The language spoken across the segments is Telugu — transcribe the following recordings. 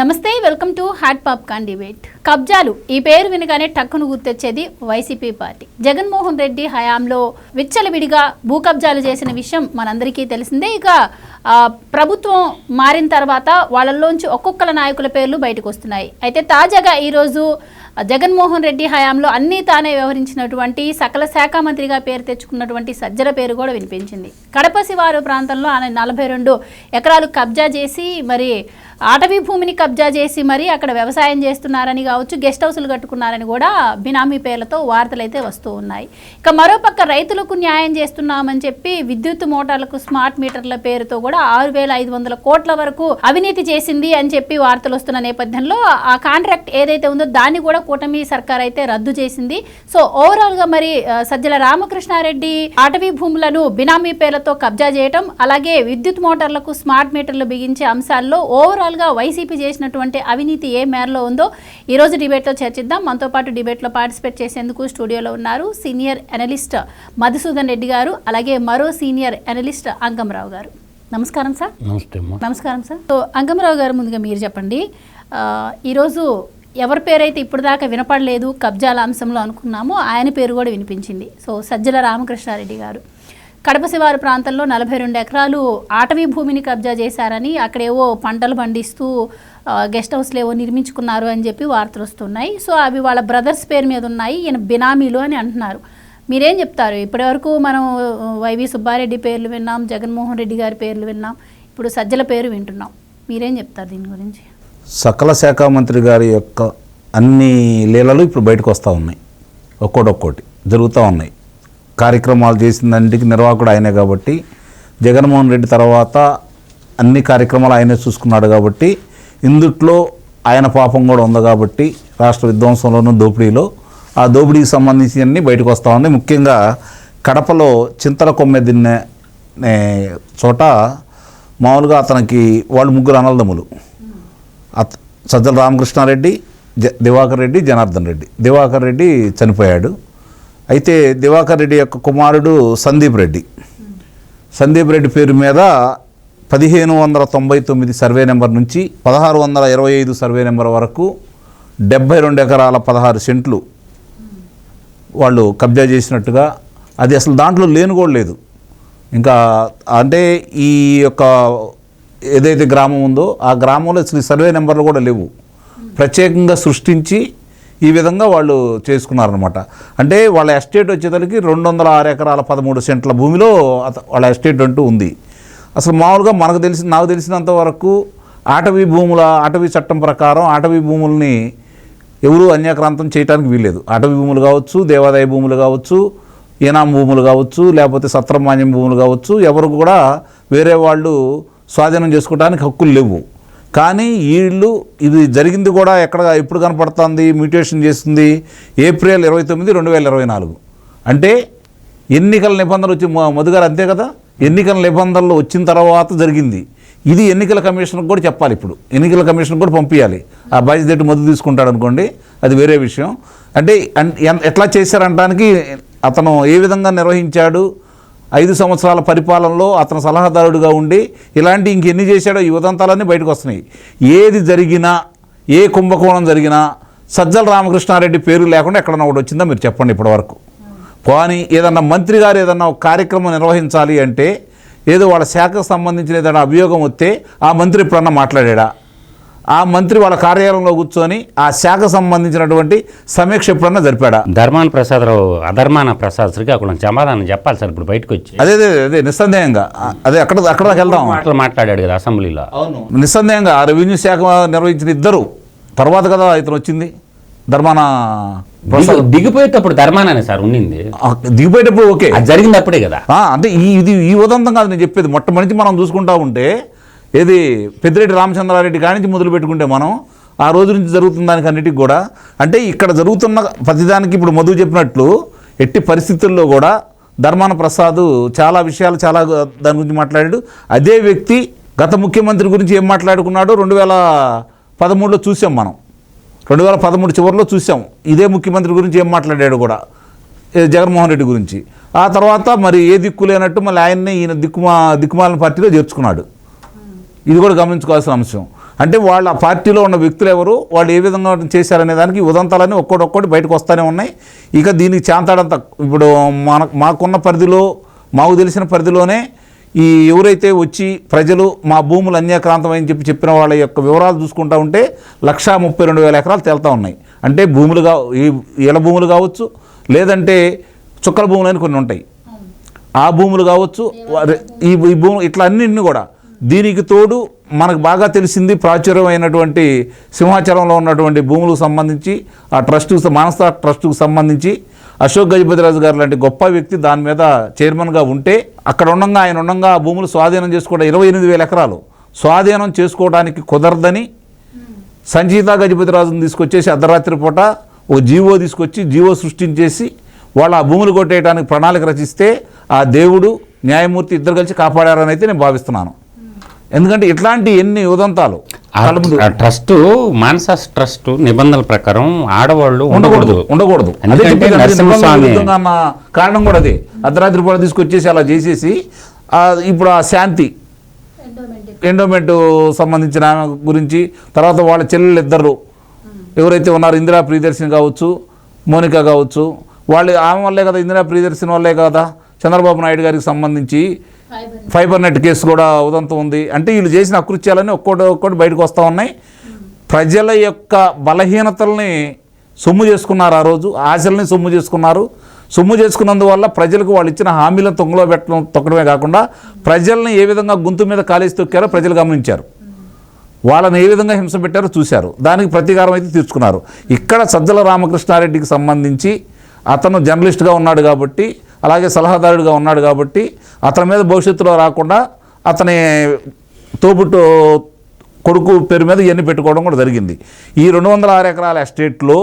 నమస్తే, welcome to hot popcorn debate. కబ్జాలు ఈ పేరు వినగానే టక్కును గుర్తొచ్చేది వైసీపీ పార్టీ. జగన్మోహన్ రెడ్డి హయాంలో విచ్చలవిడిగా భూ కబ్జాలు చేసిన విషయం మనందరికీ తెలిసిందే. ఇక ప్రభుత్వం మారిన తర్వాత వాళ్ళల్లోంచి ఒక్కొక్కల నాయకుల పేర్లు బయటకు వస్తున్నాయి. అయితే తాజాగా ఈరోజు జగన్మోహన్ రెడ్డి హయాంలో అన్నీ తానే వ్యవహరించినటువంటి సకల శాఖ మంత్రిగా పేరు తెచ్చుకున్నటువంటి సజ్జల పేరు కూడా వినిపించింది. కడప శివారు ప్రాంతంలో ఆయన 42 ఎకరాలు కబ్జా చేసి మరి అటవీ భూమిని కబ్జా చేసి మరి అక్కడ వ్యవసాయం చేస్తున్నారని కావచ్చు, గెస్ట్ హౌస్లు కట్టుకున్నారని కూడా బినామీ పేర్లతో వార్తలు అయితే వస్తూ ఉన్నాయి. ఇక మరోపక్క రైతులకు న్యాయం చేస్తున్నామని చెప్పి విద్యుత్ మోటార్లకు స్మార్ట్ మీటర్ల పేరుతో కూడా 6,500 కోట్ల వరకు అవినీతి చేసింది అని చెప్పి వార్తలు వస్తున్న నేపథ్యంలో ఆ కాంట్రాక్ట్ ఏదైతే ఉందో దాన్ని కూడా కూటమి సర్కార్ అయితే రద్దు చేసింది. సో ఓవరాల్ గా మరి సజ్జల రామకృష్ణారెడ్డి అటవీ భూములను బినామీ పేర్లతో కబ్జా చేయటం, అలాగే విద్యుత్ మోటార్లకు స్మార్ట్ మీటర్లు బిగించే అంశాల్లో ఓవరాల్ గా వైసీపీ చేసినటువంటి అవినీతి ఏ మేరలో ఉందో ఈ రోజు డిబేట్ లో చర్చిద్దాం. మనతో పాటు డిబేట్ లో పార్టిసిపేట్ చేసేందుకు స్టూడియోలో ఉన్నారు సీనియర్ అనలిస్ట్ మధుసూదన్ రెడ్డి గారు, అలాగే మరో సీనియర్ అనలిస్ట్ అంగమరావు గారు. నమస్కారం సార్. నమస్కారం సార్. సో అంగమరావు గారు, ముందుగా మీరు చెప్పండి, ఈరోజు ఎవరి పేరైతే ఇప్పుడు దాకా వినపడలేదు కబ్జాల అంశంలో అనుకున్నామో ఆయన పేరు కూడా వినిపించింది. సో సజ్జల రామకృష్ణారెడ్డి గారు కడప శివారు ప్రాంతంలో 42 ఎకరాలు అటవీ భూమిని కబ్జా చేశారని, అక్కడేవో పంటలు పండిస్తూ గెస్ట్ హౌస్లు ఏవో నిర్మించుకున్నారు అని చెప్పి వార్తలు వస్తున్నాయి. సో అవి వాళ్ళ బ్రదర్స్ పేరు మీద ఉన్నాయి, ఈయన బినామీలు అని అంటున్నారు. మీరేం చెప్తారు? ఇప్పటివరకు మనం వైవి సుబ్బారెడ్డి పేర్లు విన్నాం, జగన్మోహన్ రెడ్డి గారి పేర్లు విన్నాం, ఇప్పుడు సజ్జల పేరు వింటున్నాం. మీరేం చెప్తారు దీని గురించి? సకల శాఖ మంత్రి గారి యొక్క అన్ని లీలలు ఇప్పుడు బయటకు వస్తూ ఉన్నాయి, ఒక్కోటి జరుగుతూ ఉన్నాయి. కార్యక్రమాలు చేసిందంటికి నిర్వాహకుడు ఆయనే కాబట్టి, జగన్మోహన్ రెడ్డి తర్వాత అన్ని కార్యక్రమాలు ఆయనే చూసుకున్నాడు కాబట్టి, ఇందుట్లో ఆయన పాపం కూడా ఉంది కాబట్టి రాష్ట్ర విధ్వంసంలోనూ దోపిడీలో ఆ దోపిడీకి సంబంధించినవన్నీ బయటకు వస్తూ ఉన్నాయి. ముఖ్యంగా కడపలో చింతల కొమ్మెదిన్నే చోట మామూలుగా అతనికి వాళ్ళు ముగ్గురు అన్నదమ్ములు, సజ్జల రామకృష్ణారెడ్డి, దివాకర్ రెడ్డి, జనార్దన్ రెడ్డి. దివాకర్ రెడ్డి చనిపోయాడు. అయితే దివాకర్ రెడ్డి యొక్క కుమారుడు సందీప్ రెడ్డి పేరు మీద 1599 సర్వే నెంబర్ నుంచి 1625 సర్వే నెంబర్ వరకు 72 ఎకరాల 16 సెంట్లు వాళ్ళు కబ్జా చేసినట్టుగా, అది అసలు దాంట్లో లేను కూడా లేదు. ఇంకా అంటే ఈ యొక్క ఏదైతే గ్రామం ఉందో ఆ గ్రామంలో అసలు సర్వే నెంబర్లు కూడా లేవు, ప్రత్యేకంగా సృష్టించి ఈ విధంగా వాళ్ళు చేసుకున్నారనమాట. అంటే వాళ్ళ ఎస్టేట్ వచ్చేసరికి 206 ఎకరాల 13 సెంట్ల భూమిలో వాళ్ళ ఎస్టేట్ అంటూ ఉంది. అసలు మామూలుగా నాకు తెలిసినంత వరకు అటవీ చట్టం ప్రకారం అటవీ భూముల్ని ఎవరూ అన్యాక్రాంతం చేయడానికి వీల్లేదు. అటవీ భూములు కావచ్చు, దేవాదాయ భూములు కావచ్చు, ఈనాం భూములు కావచ్చు, లేకపోతే సత్రమాన్యం భూములు కావచ్చు, ఎవరు కూడా వేరే వాళ్ళు స్వాధీనం చేసుకోవడానికి హక్కులు లేవు. కానీ వీళ్ళు ఇది జరిగింది కూడా ఎప్పుడు కనపడుతుంది, మ్యూటేషన్ చేస్తుంది ఏప్రిల్ 29, 2024. అంటే ఎన్నికల నిబంధనలు వచ్చి మధుగారు అంతే కదా, ఎన్నికల నిబంధనలు వచ్చిన తర్వాత జరిగింది ఇది. ఎన్నికల కమిషన్కి కూడా చెప్పాలి, ఇప్పుడు ఎన్నికల కమిషన్ కూడా పంపించాలి. ఆ బాధ్యత మధు తీసుకుంటాడు అనుకోండి, అది వేరే విషయం. అంటే ఎట్లా చేశారంటానికి అతను ఏ విధంగా నిర్వహించాడు, 5 సంవత్సరాల పరిపాలనలో అతను సలహాదారుడిగా ఉండి ఇలాంటి ఇంకెన్ని చేశాడో ఈ ఉదంతాలన్నీ బయటకు వస్తున్నాయి. ఏది జరిగినా, ఏ కుంభకోణం జరిగినా సజ్జల రామకృష్ణారెడ్డి పేరు లేకుండా ఎక్కడన్నా ఒకటి వచ్చిందో మీరు చెప్పండి ఇప్పటివరకు. కానీ ఏదన్నా మంత్రి గారు ఏదన్నా ఒక కార్యక్రమం నిర్వహించాలి అంటే, ఏదో వాళ్ళ శాఖకు సంబంధించిన ఏదైనా అభియోగం వస్తే ఆ మంత్రి ఎప్పుడన్నా మాట్లాడా? ఆ మంత్రి వాళ్ళ కార్యాలయంలో కూర్చొని ఆ శాఖకు సంబంధించినటువంటి సమీక్ష ఎప్పుడన్నా జరిపాడా? ధర్మాన ప్రసాద్ అక్కడ సమాధానం చెప్పాలి సార్ ఇప్పుడు బయటకు వచ్చి. అదే నిస్సందేహంగా అక్కడ వెళ్దాం మాట్లాడాడు కదా అసెంబ్లీలో. నిస్సందేహంగా ఆ రెవెన్యూ శాఖ నిర్వహించిన ఇద్దరు తర్వాత కదా ఇతను వచ్చింది. ధర్మాన దిగిపోయేటప్పుడు ధర్మానే సార్ ఉండింది, దిగిపోయేటప్పుడు ఓకే, అది జరిగింది అప్పుడే కదా. అంటే ఈ ఉదంతం కాదు నేను చెప్పేది. మొట్టమొదటి మనం చూసుకుంటా ఉంటే ఏది పెద్దిరెడ్డి రామచంద్రారెడ్డి కాడి నుంచి మొదలు పెట్టుకుంటే మనం ఆ రోజు నుంచి జరుగుతున్న దానికి అన్నిటికి కూడా, అంటే ఇక్కడ జరుగుతున్న ప్రతిదానికి ఇప్పుడు మధు చెప్పినట్లు ఎట్టి పరిస్థితుల్లో కూడా ధర్మాన ప్రసాద్ చాలా విషయాలు దాని గురించి మాట్లాడాడు. అదే వ్యక్తి గత ముఖ్యమంత్రి గురించి ఏం మాట్లాడుకున్నాడో 2013లో చూసాం మనం, 2013 చివరిలో చూసాం. ఇదే ముఖ్యమంత్రి గురించి ఏం మాట్లాడాడు కూడా జగన్మోహన్ రెడ్డి గురించి. ఆ తర్వాత మరి ఏ దిక్కు లేనట్టు మళ్ళీ ఆయన్ని ఈయన దిక్కుమాలిన పార్టీలో చేర్చుకున్నాడు. ఇది కూడా గమనించుకోవాల్సిన అంశం. అంటే వాళ్ళ పార్టీలో ఉన్న వ్యక్తులు ఎవరు, వాళ్ళు ఏ విధంగా చేశారనే దానికి ఉదంతాలన్నీ ఒక్కొక్కటి బయటకు వస్తూనే ఉన్నాయి. ఇక దీనికి చాంతాడంత ఇప్పుడు మాకున్న పరిధిలో, మాకు తెలిసిన పరిధిలోనే ఈ ఎవరైతే వచ్చి ప్రజలు మా భూములు అన్యాక్రాంతం అని చెప్పిన వాళ్ళ యొక్క వివరాలు చూసుకుంటా ఉంటే 132,000 ఎకరాలు తేలుతూ ఉన్నాయి. అంటే భూములుగా ఇళ్ళ భూములు కావచ్చు, లేదంటే చుక్కల భూములు అని కొన్ని ఉంటాయి, ఆ భూములు కావచ్చు, ఈ భూములు ఇట్లా అన్నింటినీ కూడా. దీనికి తోడు మనకు బాగా తెలిసింది ప్రాచుర్యమైనటువంటి సింహాచలంలో ఉన్నటువంటి భూములకు సంబంధించి ఆ ట్రస్టుకు, మానస ట్రస్టుకు సంబంధించి అశోక్ గజపతిరాజు గారు లాంటి గొప్ప వ్యక్తి దాని మీద చైర్మన్గా ఉంటే అక్కడ ఆయన ఉండగా ఆ భూములు స్వాధీనం చేసుకోవడం 28,000 ఎకరాలు స్వాధీనం చేసుకోవడానికి కుదరదని సంజీత గజపతిరాజును తీసుకొచ్చేసి అర్ధరాత్రి పూట ఓ జీవో తీసుకొచ్చి జీవో సృష్టించేసి వాళ్ళు ఆ భూములు కొట్టేయడానికి ప్రణాళిక రచిస్తే ఆ దేవుడు న్యాయమూర్తి ఇద్దరు కలిసి కాపాడారని అయితే నేను భావిస్తున్నాను. ఎందుకంటే ఇట్లాంటి ఎన్ని ఉదంతాలు. ట్రస్ట్ మానస ట్రస్ట్ నిబంధనల ప్రకారం ఆడవాళ్ళు ఉండకూడదు. కారణం కూడా అదే. అర్ధరాత్రి పూట తీసుకొచ్చేసి అలా చేసేసి ఇప్పుడు ఆ శాంతి ఎండోమెంట్ సంబంధించిన గురించి, తర్వాత వాళ్ళ చెల్లెళ్ళు ఇద్దరు ఎవరైతే ఉన్నారో ఇందిరా ప్రియదర్శిని కావచ్చు, మోనిక కావచ్చు, వాళ్ళు ఆమె వల్లే కదా, ఇందిరా ప్రియదర్శిని వల్లే కదా చంద్రబాబు నాయుడు గారికి సంబంధించి ఫైబర్ నెట్ కేసు కూడా ఉదంతం ఉంది. అంటే వీళ్ళు చేసిన అకృత్యాలన్నీ ఒక్కొక్కటి బయటకు వస్తూ ఉన్నాయి. ప్రజల యొక్క బలహీనతల్ని సొమ్ము చేసుకున్నారు, ఆ రోజు ఆశల్ని సొమ్ము చేసుకున్నారు. సొమ్ము చేసుకున్నందువల్ల ప్రజలకు వాళ్ళు ఇచ్చిన హామీలను తొక్కడమే కాకుండా ప్రజల్ని ఏ విధంగా గొంతు మీద కాలేసి తొక్కారో ప్రజలు గమనించారు. వాళ్ళని ఏ విధంగా హింస పెట్టారో చూశారు. దానికి ప్రతీకారం అయితే తీర్చుకున్నారు. ఇక్కడ సజ్జల రామకృష్ణారెడ్డికి సంబంధించి అతను జర్నలిస్ట్గా ఉన్నాడు కాబట్టి, అలాగే సలహాదారుడిగా ఉన్నాడు కాబట్టి అతని మీద భవిష్యత్తులో రాకుండా అతని తోబుట్టు కొడుకు పేరు మీద ఇవన్నీ పెట్టుకోవడం కూడా జరిగింది. ఈ 206 ఎకరాల ఎస్టేట్లో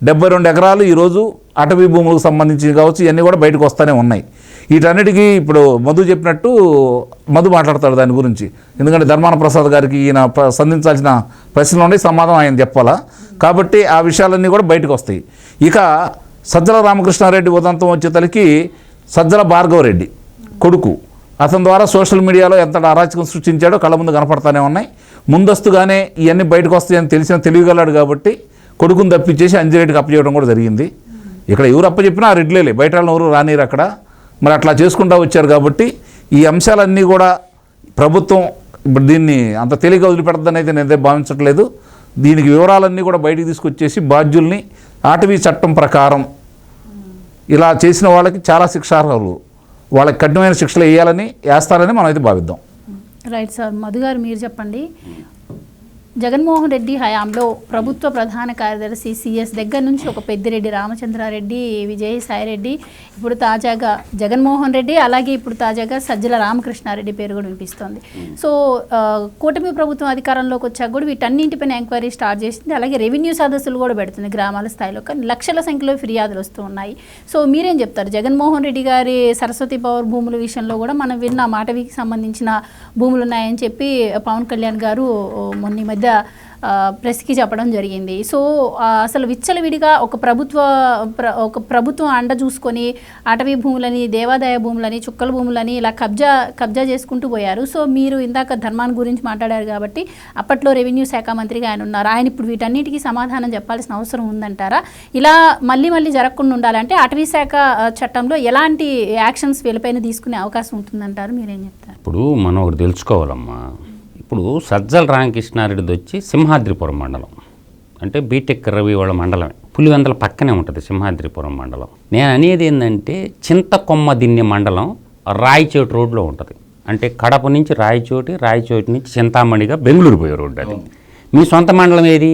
72 ఎకరాలు ఈరోజు అటవీ భూములకు సంబంధించి కావచ్చు, ఇవన్నీ కూడా బయటకు వస్తూనే ఉన్నాయి. వీటన్నిటికీ ఇప్పుడు మధు చెప్పినట్టు మధు మాట్లాడతాడు దాని గురించి. ఎందుకంటే ధర్మాన ప్రసాద్ గారికి ఈయన సంధించాల్సిన ప్రశ్నలు ఉండే సమాధానం ఆయన చెప్పాలా. కాబట్టి ఆ విషయాలన్నీ కూడా బయటకు వస్తాయి. ఇక సజ్జల రామకృష్ణారెడ్డి ఉదంతం వచ్చేతలకి సజ్జల భార్గవరెడ్డి కొడుకు, అతని ద్వారా సోషల్ మీడియాలో ఎంత అరాచకం సృష్టించాడో కళ్ళ ముందు కనపడతానే ఉన్నాయి. ముందస్తుగానే ఇవన్నీ బయటకు వస్తాయని తెలియగలడు కాబట్టి కొడుకుని తప్పించేసి అంజిరెడ్డికి అప్పచెప్పడం కూడా జరిగింది. ఇక్కడ ఎవరు అప్పచెప్పినా ఆ రెడ్లేలే, బయట వాళ్ళని ఎవరు రానిరు అక్కడ. మరి అట్లా చేసుకుంటూ వచ్చారు కాబట్టి ఈ అంశాలన్నీ కూడా ప్రభుత్వం ఇప్పుడు దీన్ని అంత తేలిక వదిలిపెడద్దని అయితే నేనైతే భావించట్లేదు. దీనికి వివరాలన్నీ కూడా బయటికి తీసుకొచ్చేసి బాధ్యుల్ని అటవీ చట్టం ప్రకారం ఇలా చేసిన వాళ్ళకి చాలా శిక్షార్హులు, వాళ్ళకి కఠినమైన శిక్షలు వేస్తారని మనం అయితే భావిద్దాం. Right sir. మధు గారు మీరు చెప్పండి, జగన్మోహన్ రెడ్డి హయాంలో ప్రభుత్వ ప్రధాన కార్యదర్శి సిఎస్ దగ్గర నుంచి ఒక పెద్దిరెడ్డి రామచంద్రారెడ్డి, విజయసాయిరెడ్డి, ఇప్పుడు తాజాగా జగన్మోహన్ రెడ్డి, అలాగే ఇప్పుడు తాజాగా సజ్జల రామకృష్ణారెడ్డి పేరు కూడా వినిపిస్తోంది. సో కూటమి ప్రభుత్వం అధికారంలోకి వచ్చాక కూడా వీటన్నింటిపైన ఎంక్వైరీ స్టార్ట్ చేసింది. అలాగే రెవెన్యూ సదస్సులు కూడా పెడుతుంది గ్రామాల స్థాయిలో, కానీ లక్షల సంఖ్యలో ఫిర్యాదులు వస్తూ ఉన్నాయి. సో మీరేం చెప్తారు? జగన్మోహన్ రెడ్డి గారి సరస్వతి పవర్ భూముల విషయంలో కూడా మనం విన్న అటవీకి సంబంధించిన భూములు ఉన్నాయని చెప్పి పవన్ కళ్యాణ్ గారు మొన్న మధ్య ప్రెస్కి చెప్పడం జరిగింది. సో అసలు విచ్చలవిడిగా ఒక ప్రభుత్వం అండ చూసుకొని అటవీ భూములని, దేవాదాయ భూములని, చుక్కల భూములని ఇలా కబ్జా చేసుకుంటూ పోయారు. సో మీరు ఇందాక ధర్మాన్ని గురించి మాట్లాడారు కాబట్టి అప్పట్లో రెవెన్యూ శాఖ మంత్రిగా ఆయన ఉన్నారు. ఆయన ఇప్పుడు వీటన్నిటికీ సమాధానం చెప్పాల్సిన అవసరం ఉందంటారా? ఇలా మళ్ళీ జరగకుండా ఉండాలంటే అటవీ శాఖ చట్టంలో ఎలాంటి యాక్షన్స్ వీళ్ళపైన తీసుకునే అవకాశం ఉంటుందంటారు? మీరేం చెప్తారు? ఇప్పుడు మనం ఒకటి తెలుసుకోవాలమ్మా. ఇప్పుడు సజ్జల రామకృష్ణారెడ్డిది వచ్చి సింహాద్రిపురం మండలం, అంటే బీటెక్ రవి వాళ్ళ మండలమే, పులివెందల పక్కనే ఉంటుంది సింహాద్రిపురం మండలం. నేను అనేది ఏంటంటే చింతకొమ్మదిన్నె మండలం రాయచోటి రోడ్లో ఉంటుంది. అంటే కడప నుంచి రాయచోటి నుంచి చింతామణిగా బెంగళూరు పోయే రోడ్డు అది. మీ సొంత మండలం ఏది?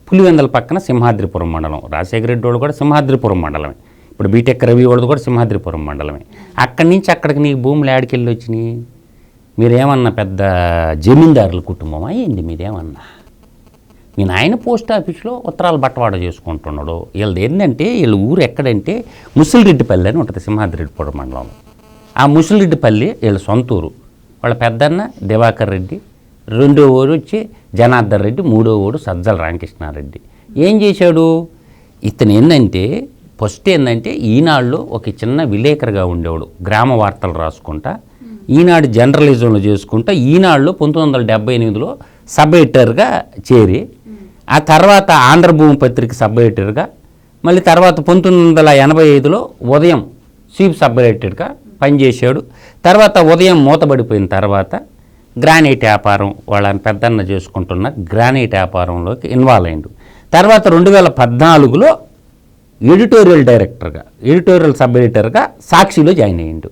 పులివెందల పక్కన సింహాద్రిపురం మండలం. రాజశేఖర రెడ్డి వాళ్ళు కూడా సింహాద్రిపురం మండలమే. ఇప్పుడు బీటెక్ రవి వాళ్ళది కూడా సింహాద్రిపురం మండలమే. అక్కడి నుంచి అక్కడికి నీకు భూములు ఏడికెళ్ళి వచ్చినాయి? మీరేమన్నా పెద్ద జమీందారుల కుటుంబమా ఏంది? మీరేమన్నా మీ నాయన పోస్ట్ ఆఫీస్లో ఉత్తరాలు బట్టవాడ చేసుకుంటున్నాడు. వీళ్ళది ఏంటంటే వీళ్ళ ఊరు ఎక్కడంటే ముసిలిరెడ్డిపల్లి అని ఉంటుంది సింహాద్రిపురం మండలంలో. ఆ ముసిలిరెడ్డిపల్లి వీళ్ళ సొంత ఊరు. వాళ్ళ పెద్దన్న దివాకర్ రెడ్డి, రెండో ఊరు వచ్చి జనార్దన్ రెడ్డి, మూడో ఊరు సజ్జల రామకృష్ణారెడ్డి. ఏం చేశాడు ఇతను? ఏంటంటే ఫస్ట్ ఏంటంటే ఈనాడులో ఒక చిన్న విలేకరుగా ఉండేవాడు, గ్రామ వార్తలు రాసుకుంటా, ఈనాడు జర్నలిజంలో చేసుకుంటా. ఈనాడులో 1978లో సబ్ ఎడిటర్గా చేరి ఆ తర్వాత ఆంధ్రభూమి పత్రిక సబ్ ఎడిటర్గా మళ్ళీ తర్వాత 1985లో ఉదయం చీఫ్ సబ్ ఎడిటర్గా పనిచేశాడు. తర్వాత ఉదయం మూతబడిపోయిన తర్వాత గ్రానైట్ వ్యాపారం వాళ్ళని పెద్దన్న చేసుకుంటున్న గ్రానైట్ వ్యాపారంలోకి ఇన్వాల్వ్ అయ్యిండు. తర్వాత 2014లో ఎడిటోరియల్ డైరెక్టర్గా ఎడిటోరియల్ సబ్ ఎడిటర్గా సాక్షిలో జాయిన్ అయ్యిండు.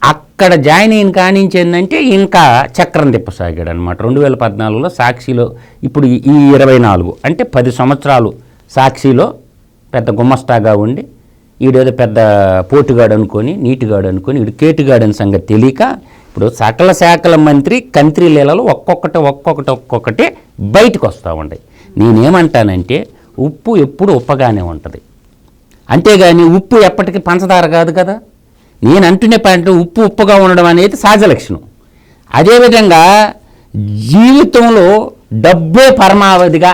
అక్కడ జాయిన్ అయిన కానించి ఏంటంటే ఇంకా చక్రం తిప్పసాగాడు అనమాట. 2014లో సాక్షిలో ఇప్పుడు ఈ 24 అంటే 10 సంవత్సరాలు సాక్షిలో పెద్ద గుమస్తాగా ఉండి ఈడేదో పెద్ద పోటుగాడు అనుకొని నీటిగాడు అనుకొని ఈడు కేటుగాడు అని సంగతి తెలియక ఇప్పుడు సకల శాఖల మంత్రి కంత్రి లీలలు ఒక్కొక్కటి బయటకు వస్తూ ఉంటాయి. నేనేమంటానంటే ఉప్పు ఎప్పుడు ఉప్పగానే ఉంటుంది, అంతేగాని ఉప్పు ఎప్పటికీ పంచదార కాదు కదా. నేను అంటునే పాయింట్ ఉప్పు ఉప్పుగా ఉండడం అనేది సహజ లక్షణం. అదేవిధంగా జీవితంలో డబ్బే పరమావధిగా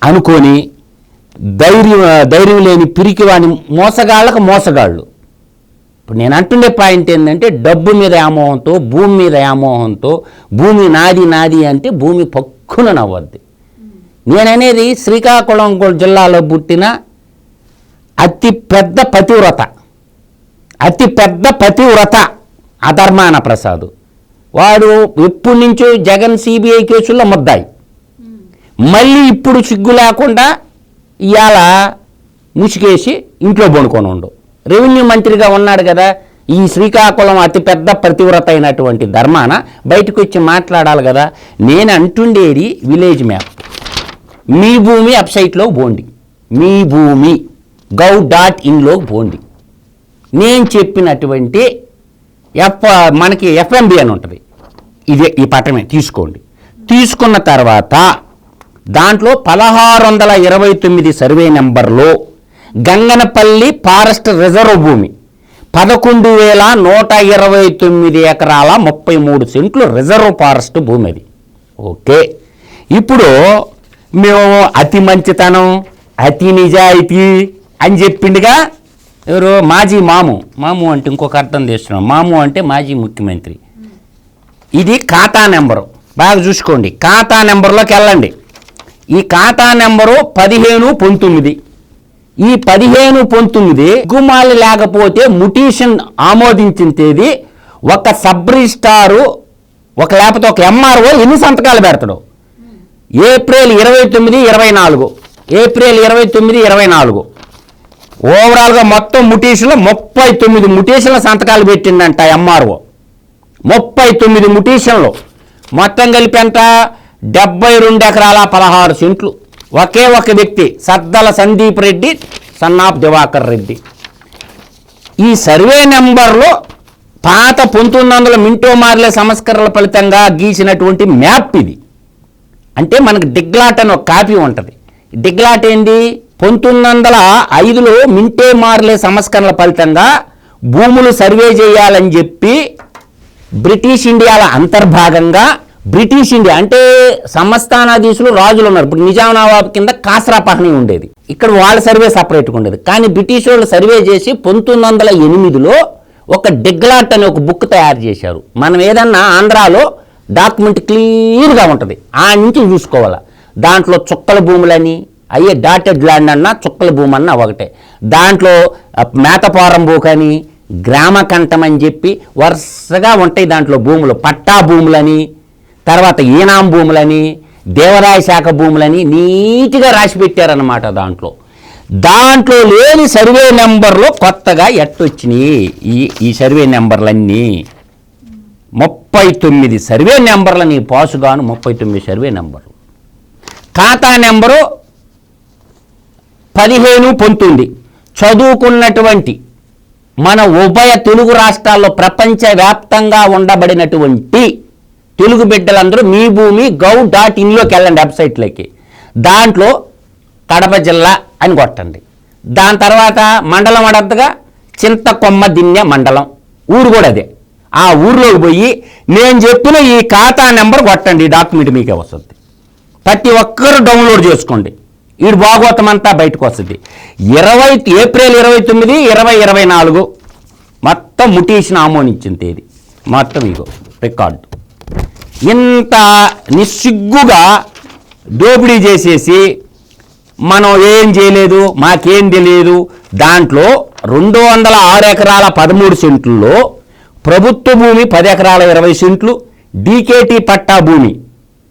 అనుకొని ధైర్యం లేని పిరికివాని మోసగాళ్ళు. ఇప్పుడు నేను అంటుండే పాయింట్ ఏంటంటే డబ్బు మీద వ్యామోహంతో భూమి మీద వ్యామోహంతో భూమి నాది అంటే భూమి పక్కున నవ్వద్ది. నేననేది శ్రీకాకుళం జిల్లాలో పుట్టిన అతిపెద్ద పతివ్రత అధర్మాన ప్రసాద్. వాడు ఎప్పటి నుంచో జగన్ సిబిఐ కేసుల్లో ముద్దాయి. మళ్ళీ ఇప్పుడు సిగ్గు లేకుండా ఇవాళ ముసుకేసి ఇంట్లో పడుకొని ఉండు. రెవెన్యూ మంత్రిగా ఉన్నాడు కదా. ఈ శ్రీకాకుళం అతిపెద్ద పతివ్రత అయినటువంటి ధర్మాన బయటకు వచ్చి మాట్లాడాలి కదా. నేను అంటుండేది విలేజ్ మ్యాప్. మీ భూమి వెబ్సైట్లో పోండి, మీ భూమి gov.inలో పోండి. నేను చెప్పినటువంటి మనకి ఎఫ్ఎంబి అని ఉంటుంది, ఇదే ఈ పట్టమే తీసుకోండి. తీసుకున్న తర్వాత దాంట్లో 1629 సర్వే నెంబర్లో గంగనపల్లి ఫారెస్ట్ రిజర్వ్ భూమి 11,129 ఎకరాల 33 సెంట్లు రిజర్వ్ ఫారెస్ట్ భూమి అది. ఓకే, ఇప్పుడు మేము అతి మంచితనం అతి నిజాయితీ అని చెప్పిండుగా ఎవరు మాజీ మాము అంటే ఇంకొక అర్థం చేస్తున్నాం. మాము అంటే మాజీ ముఖ్యమంత్రి. ఇది ఖాతా నెంబరు బాగా చూసుకోండి. ఖాతా నెంబర్లోకి వెళ్ళండి. ఈ ఖాతా నెంబరు 1519. ఈ 1519 గుమాలి లేకపోతే ముటీషన్ ఆమోదించిన తేదీ ఒక సబ్ రిజిస్ట్రారు లేకపోతే ఒక ఎంఆర్ఓ ఎన్ని సంతకాలు పెడతాడు? ఏప్రిల్ 29, 24 ఓవరాల్గా మొత్తం ముటీషన్లో 39 ముటీషన్ల సంతకాలు పెట్టిందంట ఎంఆర్ఓ. 39 ముటీషన్లు మొత్తం కలిపి ఎంత? 72 ఎకరాల 16 సెంట్లు. ఒకే ఒక వ్యక్తి సద్దల సందీప్ రెడ్డి సన్నాఫ్ దివాకర్ రెడ్డి. ఈ సర్వే నెంబర్లో పాత 1900 మింటో మార్లే సంస్కరణల ఫలితంగా గీసినటువంటి మ్యాప్ ఇది. అంటే మనకు డిగ్లాట్ అని ఒక కాపీ ఉంటుంది. డిగ్లాట్ ఏంది? 1905లో మింటే మార్లే సంస్కరణల ఫలితంగా భూములు సర్వే చేయాలని చెప్పి బ్రిటిష్ ఇండియాల అంతర్భాగంగా బ్రిటిష్ ఇండియా అంటే సంస్థానాధీశులు రాజులు ఉన్నారు. ఇప్పుడు నిజాం నవాబ్ కింద కాసరా పహనీ ఉండేది. ఇక్కడ వాళ్ళ సర్వే సపరేట్గా ఉండేది. కానీ బ్రిటిష్ వాళ్ళు సర్వే చేసి 1908లో ఒక డిగ్లాట్ అనే ఒక బుక్ తయారు చేశారు. మనం ఏదన్నా ఆంధ్రాలో డాక్యుమెంట్ క్లియర్గా ఉంటుంది, ఆ నుంచి చూసుకోవాలి. దాంట్లో చుక్కల భూములని అయ్యే డాటెడ్ ల్యాండ్ అన్నా చుక్కల భూమి అన్నా ఒకటే. దాంట్లో మేతపారం భూకని గ్రామకంఠం అని చెప్పి వరుసగా ఉంటాయి. దాంట్లో భూములు పట్టా భూములని, తర్వాత ఈనాం భూములని, దేవాదాయ శాఖ భూములని నీట్గా రాసి పెట్టారన్నమాట. దాంట్లో లేని సర్వే నెంబర్లో కొత్తగా ఎట్టొచ్చినాయి ఈ సర్వే నెంబర్లన్నీ. 39 సర్వే నెంబర్లని పాసుగాను 39 సర్వే నెంబర్లు. ఖాతా నెంబరు 1519. చదువుకున్నటువంటి మన ఉభయ తెలుగు రాష్ట్రాల్లో ప్రపంచవ్యాప్తంగా ఉండబడినటువంటి తెలుగు బిడ్డలందరూ మీ భూమి gov.inలోకి వెళ్ళండి వెబ్సైట్లోకి. దాంట్లో కడప జిల్లా అని కొట్టండి. దాని తర్వాత మండలం అడద్దుగా చింతకొమ్మ దిన్నె మండలం, ఊరు కూడా అదే. ఆ ఊర్లోకి పోయి నేను చెప్పిన ఈ ఖాతా నెంబర్ కొట్టండి. ఈ డాక్యుమెంట్ మీకే వస్తుంది. ప్రతి ఒక్కరు డౌన్లోడ్ చేసుకోండి. ఈ భాగవతం అంతా బయటకు వస్తుంది. ఏప్రిల్ 29, 2024 మొత్తం ముటీషన్ ఆమోదించిన తేదీ మొత్తం ఇగో రికార్డు. ఇంత నిస్సిగ్గుగా దోపిడీ చేసేసి మనం ఏం చేయలేదు, మాకేం తెలియదు. దాంట్లో 206 ఎకరాల 13 సెంట్లలో ప్రభుత్వ భూమి 10 ఎకరాల 20 సెంట్లు, డీకేటీ పట్టా భూమి,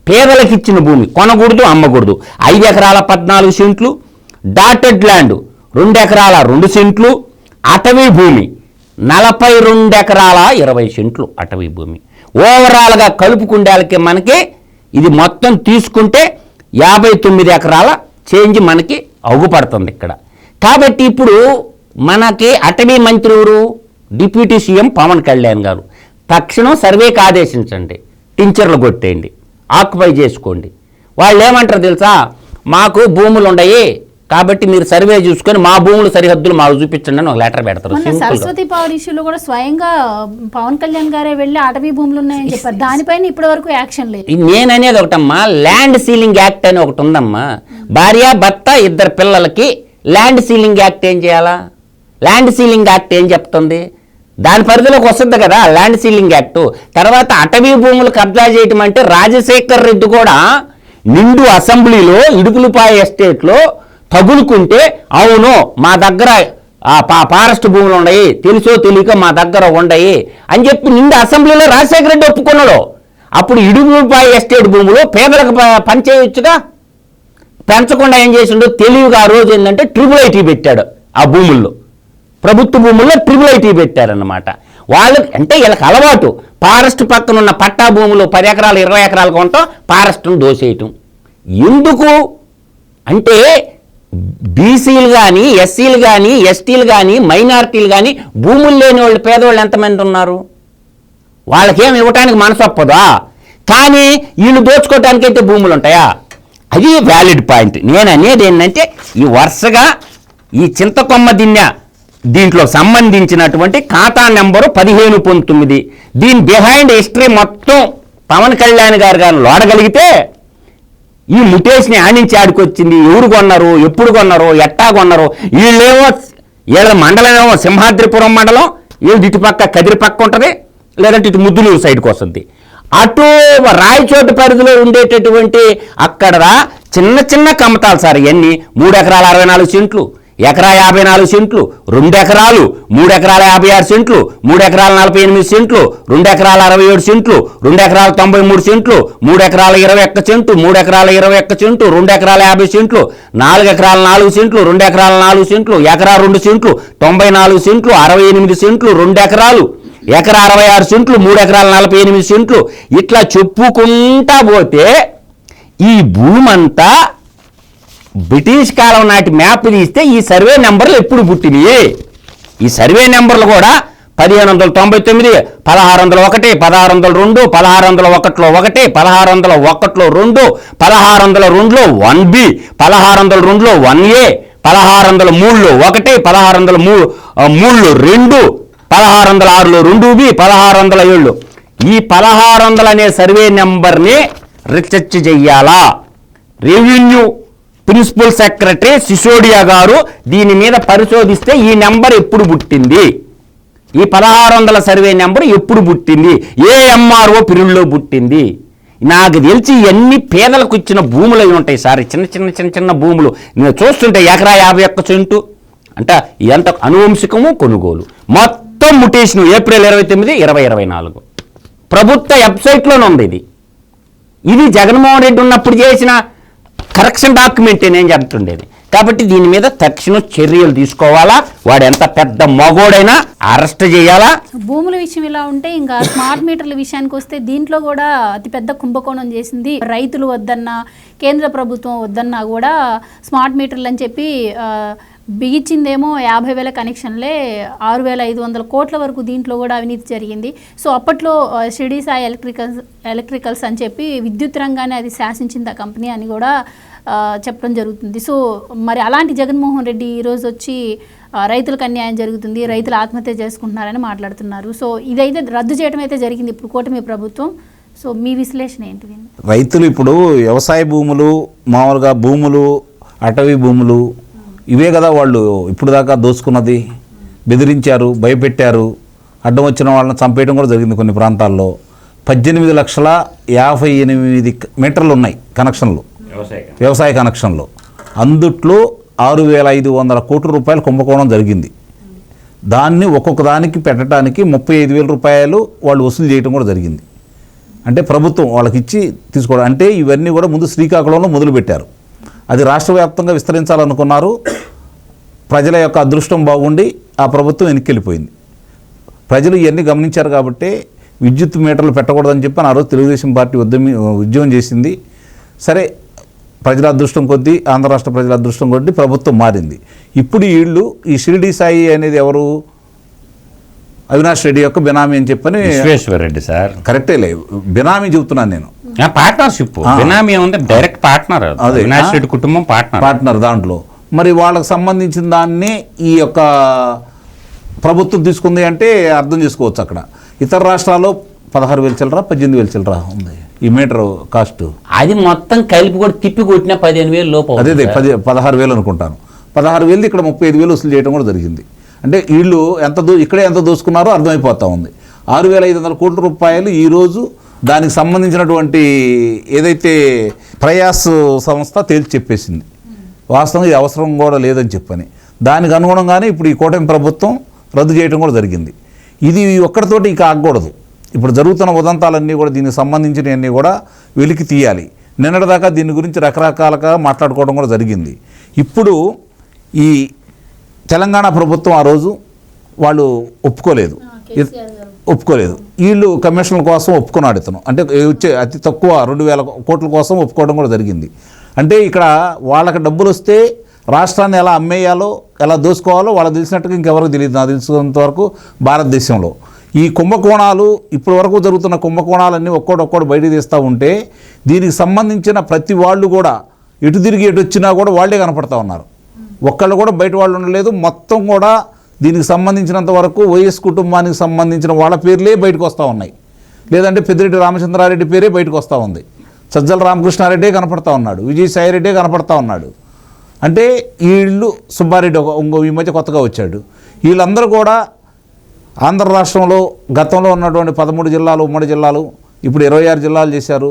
పేదలకు ఇచ్చిన భూమి, కొనకూడదు అమ్మకూడదు 5 ఎకరాల 14 సెంట్లు, డాటెడ్ ల్యాండ్ 2 ఎకరాల 2 సెంట్లు, అటవీ భూమి 42 ఎకరాల 20 సెంట్లు అటవీ భూమి. ఓవరాల్గా కలుపుకుండేలకి మనకి ఇది మొత్తం తీసుకుంటే 59 ఎకరాల చేంజ్ మనకి అగుపడుతుంది ఇక్కడ. కాబట్టి ఇప్పుడు మనకి అటవీ మంత్రి ఎవరు? డిప్యూటీ సీఎం పవన్ కళ్యాణ్ గారు. తక్షణం సర్వేకి ఆదేశించండి, టించర్లు కొట్టేయండి, ఆక్యుపై చేసుకోండి. వాళ్ళు ఏమంటారు తెలుసా, మాకు భూములు ఉన్నాయి కాబట్టి మీరు సర్వే చూసుకొని మా భూముల సరిహద్దులు మాకు చూపించండి అని ఒక లెటర్ పెడతారు. సరస్వతి పవర్ ఇష్యూలో కూడా స్వయంగా పవన్ కళ్యాణ్ గారే వెళ్ళి అటవీ భూములు ఉన్నాయని చెప్పారు. దానిపైన ఇప్పటి వరకు యాక్షన్ లేదు. నేను అనేది ఒకటమ్మా, ల్యాండ్ సీలింగ్ యాక్ట్ అని ఒకటి ఉందమ్మా. భార్య భర్త 2 పిల్లలకి ల్యాండ్ సీలింగ్ యాక్ట్ ఏం చేయాలా? ల్యాండ్ సీలింగ్ యాక్ట్ ఏం చెప్తుంది? దాని పరిధిలోకి వస్తుంది కదా ల్యాండ్ సీలింగ్ యాక్ట్. తర్వాత అటవీ భూములు కబ్జా చేయటం అంటే రాజశేఖర్ రెడ్డి కూడా నిండు అసెంబ్లీలో ఇడుపులపాయ ఎస్టేట్లో తగులుకుంటే అవును మా దగ్గర ఫారెస్ట్ భూములు ఉన్నాయి, తెలుసో తెలియక మా దగ్గర ఉన్నాయి అని చెప్పి నిండు అసెంబ్లీలో రాజశేఖర రెడ్డి ఒప్పుకున్నాడు. అప్పుడు ఇడుపులపాయ ఎస్టేట్ భూములు పేదలకు పనిచేయొచ్చుగా, పెంచకుండా ఏం చేసిండు తెలివిగా. ఆ రోజు ఏంటంటే IIIT పెట్టాడు ఆ భూముల్లో, ప్రభుత్వ భూముల్లో IIIT పెట్టారన్నమాట. వాళ్ళకి అంటే వీళ్ళకి అలవాటు ఫారెస్ట్ పక్కన ఉన్న పట్టా భూములు 10 ఎకరాలు 20 ఎకరాలు కొంటాం, ఫారెస్ట్ను దోసేయటం. ఎందుకు అంటే బీసీలు కానీ, ఎస్సీలు కానీ, ఎస్టీలు కానీ, మైనారిటీలు కానీ భూములు లేని వాళ్ళు పేదవాళ్ళు ఎంతమంది ఉన్నారు? వాళ్ళకేం ఇవ్వటానికి మనసు ఒప్పదా, కానీ వీళ్ళు దోచుకోవటానికైతే భూములు ఉంటాయా? అది వ్యాలిడ్ పాయింట్. నేను అనేది ఏంటంటే ఈ వరుసగా ఈ చింతకొమ్మ దీంట్లో సంబంధించినటువంటి ఖాతా నెంబరు 1519 దీని బిహైండ్ హిస్టరీ మొత్తం పవన్ కళ్యాణ్ గారు లోడగలిగితే ఈ ముటేష్ని ఆడించి ఆడికొచ్చింది, ఎవరు కొన్నారు, ఎప్పుడు కొన్నారు, ఎట్టా కొన్నారు, వీళ్ళ మండలం ఏమో సింహాద్రిపురం మండలం, వీళ్ళు ఇటు పక్క కదిరి పక్క ఉంటుంది, లేదంటే ఇటు ముద్దులూరు సైడ్కి వస్తుంది. అటు రాయచోటు పరిధిలో ఉండేటటువంటి అక్కడ చిన్న చిన్న కమతాలు సార్, ఇవన్నీ 3 ఎకరాల 64 సెంట్లు, ఎకరా 54 సెంట్లు, 2 ఎకరాలు, 3 ఎకరాల 56 సెంట్లు, 3 ఎకరాల 48 సెంట్లు, 2 ఎకరాల 67 సెంట్లు, 2 ఎకరాల 93 సెంట్లు, 3 ఎకరాల 21 సెంట్లు, 3 ఎకరాల 21 సెంట్లు, 2 ఎకరాల 50 సెంట్లు, 4 ఎకరాల 4 సెంట్లు, 2 ఎకరాల 4 సెంట్లు, ఎకరా 2 సెంట్లు, 94 సెంట్లు, 68 సెంట్లు, 2 ఎకరాలు, ఎకరా 66 సెంట్లు, 3 ఎకరాల 48 సెంట్లు. ఇట్లా చెప్పుకుంటా పోతే ఈ భూమంతా బ్రిటిష్ కాలం నాటి మ్యాప్ తీస్తే ఈ సర్వే నెంబర్లు ఎప్పుడు పుట్టినాయి? ఈ సర్వే నెంబర్లు కూడా 1599, 1601, 1602, 1601లో 1, 1601లో 2, 1602లో 1B, 1602లో 1A, 1603లో 1, 1603లో 2, 1606లో 2B, 1607. ఈ 1600 అనే సర్వే నెంబర్ని రీసెర్చ్ చెయ్యాలా? రెవెన్యూ ప్రిన్సిపల్ సెక్రటరీ సిసోడియా గారు దీని మీద పరిశోధిస్తే ఈ నెంబర్ ఎప్పుడు పుట్టింది, ఈ 1600 సర్వే నెంబర్ ఎప్పుడు పుట్టింది, ఏ ఎంఆర్ఓ పీరియడ్లో పుట్టింది? నాకు తెలిసి ఇవన్నీ పేదలకు ఇచ్చిన భూములు అవి ఉంటాయి సార్, చిన్న చిన్న చిన్న చిన్న భూములు. నేను చూస్తుంటే ఎకరా 51 సెంటు అంటే ఎంత అనువంశికము కొనుగోలు మొత్తం ముటేషన్ ఏప్రిల్ 29, 2024 ప్రభుత్వ వెబ్సైట్లోనే ఉంది. ఇది జగన్మోహన్ రెడ్డి ఉన్నప్పుడు చేసిన కరెక్షన్ డాక్యుమెంట్ నేను చెప్తుండేది. కాబట్టి దీని మీద తక్షణ చర్యలు తీసుకోవాలా, వాడు ఎంత పెద్ద మగోడైనా అరెస్ట్ చేయాలా. భూముల విషయం ఇలా ఉంటే ఇంకా స్మార్ట్ మీటర్ల విషయానికి వస్తే దీంట్లో కూడా అతిపెద్ద కుంభకోణం చేసింది. రైతులు వద్దన్నా, కేంద్ర ప్రభుత్వం వద్దన్నా కూడా స్మార్ట్ మీటర్లు అని చెప్పి బిగించిందేమో 50,000 కనెక్షన్లే, 6,500 కోట్ల వరకు దీంట్లో కూడా అవినీతి జరిగింది. సో అప్పట్లో షిరిడి సాయి ఎలక్ట్రికల్స్ అని చెప్పి విద్యుత్ రంగాన్ని అది శాసించింది ఆ కంపెనీ అని కూడా చెప్పడం జరుగుతుంది. సో మరి అలాంటి జగన్మోహన్ రెడ్డి ఈరోజు వచ్చి రైతులకు అన్యాయం జరుగుతుంది, రైతులు ఆత్మహత్య చేసుకుంటున్నారని మాట్లాడుతున్నారు. సో ఇదైతే రద్దు చేయడం అయితే జరిగింది ఇప్పుడు కూటమి ప్రభుత్వం. సో మీ విశ్లేషణ ఏంటిది? రైతులు ఇప్పుడు వ్యవసాయ భూములు, మామూలుగా భూములు, అటవీ భూములు ఇవే కదా వాళ్ళు ఇప్పుడు దాకా దోచుకున్నది. బెదిరించారు, భయపెట్టారు, అడ్డం వచ్చిన వాళ్ళని చంపేయడం కూడా జరిగింది కొన్ని ప్రాంతాల్లో. 18,58,000 మీటర్లు ఉన్నాయి కనెక్షన్లు, వ్యవసాయ కనెక్షన్లు. అందుట్లో 6,500 కోట్ల రూపాయలు కుంభకోణం జరిగింది. దాన్ని ఒక్కొక్క దానికి పెట్టడానికి 35,000 రూపాయలు వాళ్ళు వసూలు చేయడం కూడా జరిగింది. అంటే ప్రభుత్వం వాళ్ళకి ఇచ్చి తీసుకోవడం. అంటే ఇవన్నీ కూడా ముందు శ్రీకాకుళంలో మొదలుపెట్టారు. అది రాష్ట్ర వ్యాప్తంగా విస్తరించాలనుకున్నారు. ప్రజల యొక్క అదృష్టం బాగుండి ఆ ప్రభుత్వం వెనక్కివెళ్ళిపోయింది. ప్రజలు ఇవన్నీ గమనించారు కాబట్టి విద్యుత్ మీటర్లు పెట్టకూడదని చెప్పి ఆ రోజు తెలుగుదేశం పార్టీ ఉద్యమం చేసింది. సరే, ప్రజల అదృష్టం కొద్దీ, ఆంధ్ర రాష్ట్ర ప్రజల అదృష్టం కొద్దీ ప్రభుత్వం మారింది. ఇప్పుడు వీళ్ళు ఈ షిరిడి సాయి అనేది ఎవరు? అవినాష్ రెడ్డి యొక్క బినామీ అని చెప్పని. విశ్వేశ్వరరెడ్డి సార్, కరెక్టే, బినామీ చెబుతున్నాను నేను. పార్ట్నర్షిప్, బినామీ ఉంది, డైరెక్ట్ పార్ట్నర్. అవినాష్ రెడ్డి కుటుంబం పార్ట్నర్ దాంట్లో. మరి వాళ్ళకి సంబంధించిన దాన్ని ఈ యొక్క ప్రభుత్వం తీసుకుంది అంటే అర్థం చేసుకోవచ్చు. అక్కడ ఇతర రాష్ట్రాల్లో 16,000 చిల్లర, 18,000 చిల్లర ఉంది ఈ మీటర్ కాస్ట్. అది మొత్తం కలిపి కూడా తిప్పి కొట్టినా 15,000 లోపు. అదే 16,000 అనుకుంటాను. 16,000 ఇక్కడ 35,000 వసూలు చేయడం కూడా జరిగింది. అంటే వీళ్ళు ఇక్కడే ఎంత దోసుకున్నారో అర్థమైపోతూ ఉంది. 6,500 కోట్ల రూపాయలు ఈరోజు దానికి సంబంధించినటువంటి ఏదైతే ప్రయాస్ సంస్థ తేల్చి చెప్పేసింది. వాస్తవంగా ఇది అవసరం కూడా లేదని చెప్పని దానికి అనుగుణంగానే ఇప్పుడు ఈ కూటమి ప్రభుత్వం రద్దు చేయడం కూడా జరిగింది. ఇది ఒక్కడితోటి ఇక ఆగకూడదు. ఇప్పుడు జరుగుతున్న ఉదంతాలన్నీ కూడా దీనికి సంబంధించినవన్నీ కూడా వెలికి తీయాలి. నిన్నటిదాకా దీని గురించి రకరకాలుగా మాట్లాడుకోవడం కూడా జరిగింది. ఇప్పుడు ఈ తెలంగాణ ప్రభుత్వం ఆ రోజు వాళ్ళు ఒప్పుకోలేదు. వీళ్ళు కమిషన్ల కోసం ఒప్పుకున్నాడు ఇతను. అంటే వచ్చే అతి తక్కువ 2,000 కోట్ల కోసం ఒప్పుకోవడం కూడా జరిగింది. అంటే ఇక్కడ వాళ్ళకి డబ్బులు వస్తే రాష్ట్రాన్ని ఎలా అమ్మేయాలో, ఎలా దోసుకోవాలో వాళ్ళకి తెలిసినట్టుగా ఇంకెవరికి తెలియదు. నాకు తెలిసినంత వరకు భారతదేశంలో ఈ కుంభకోణాలు, ఇప్పటి వరకు జరుగుతున్న కుంభకోణాలన్నీ ఒక్కోటి బయట తీస్తూ ఉంటే దీనికి సంబంధించిన ప్రతి వాళ్ళు కూడా ఎటు తిరిగి ఎటు వచ్చినా కూడా వాళ్ళే కనపడతా ఉన్నారు. ఒక్కళ్ళు కూడా బయట వాళ్ళు ఉండలేదు. మొత్తం కూడా దీనికి సంబంధించినంత వరకు వైఎస్ కుటుంబానికి సంబంధించిన వాళ్ళ పేర్లే బయటకు వస్తూ ఉన్నాయి. లేదంటే పెద్దిరెడ్డి రామచంద్రారెడ్డి పేరే బయటకు వస్తూ ఉంది. సజ్జల రామకృష్ణారెడ్డే కనపడతా ఉన్నాడు. విజయసాయిరెడ్డే కనపడతా ఉన్నాడు. అంటే వీళ్ళు సుబ్బారెడ్డి ఈ మధ్య కొత్తగా వచ్చాడు. వీళ్ళందరూ కూడా ఆంధ్ర రాష్ట్రంలో గతంలో ఉన్నటువంటి 13 జిల్లాలు, ఉమ్మడి జిల్లాలు, ఇప్పుడు 26 జిల్లాలు చేశారు.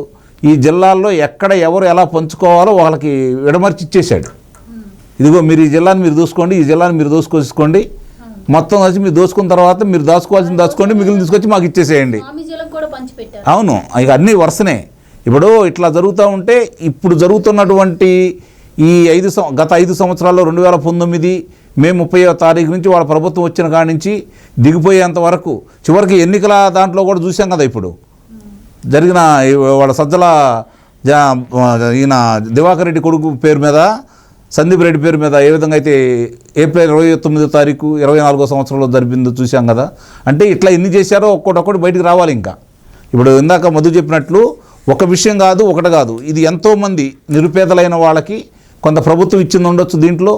ఈ జిల్లాల్లో ఎక్కడ ఎవరు ఎలా పంచుకోవాలో వాళ్ళకి విడమర్చి ఇచ్చేశాడు. ఇదిగో మీరు ఈ జిల్లాని మీరు దోసుకోండి, ఈ జిల్లాని మీరు దోసుకోండి, మొత్తం వచ్చి మీరు దోసుకున్న తర్వాత మీరు దాచుకోవాల్సింది దాచుకోండి, మిగిలిన తీసుకొచ్చి మాకు ఇచ్చేసేయండి. అవును, ఇక అన్నీ వరుసనే. ఇప్పుడు ఇట్లా జరుగుతూ ఉంటే ఇప్పుడు జరుగుతున్నటువంటి ఈ గత 5 సంవత్సరాల్లో 2019 మే 30వ తారీఖు నుంచి వాళ్ళ ప్రభుత్వం వచ్చిన కాడి నుంచి దిగిపోయేంత వరకు, చివరికి ఎన్నికల దాంట్లో కూడా చూసాం కదా. ఇప్పుడు జరిగిన వాళ్ళ సజ్జల ఈయన దివాకర్ రెడ్డి కొడుకు పేరు మీద, సందీప్ రెడ్డి పేరు మీద ఏ విధంగా అయితే ఏప్రిల్ 29వ తారీఖు 24వ సంవత్సరంలో జరిపిందో చూసాం కదా. అంటే ఇట్లా ఎన్ని చేశారో ఒక్కొక్కటి బయటికి రావాలి. ఇంకా ఇప్పుడు ఇందాక మధు చెప్పినట్లు ఒక విషయం కాదు, ఒకటి కాదు, ఇది ఎంతోమంది నిరుపేదలైన వాళ్ళకి కొంత ప్రభుత్వం ఇచ్చింది ఉండొచ్చు దీంట్లో,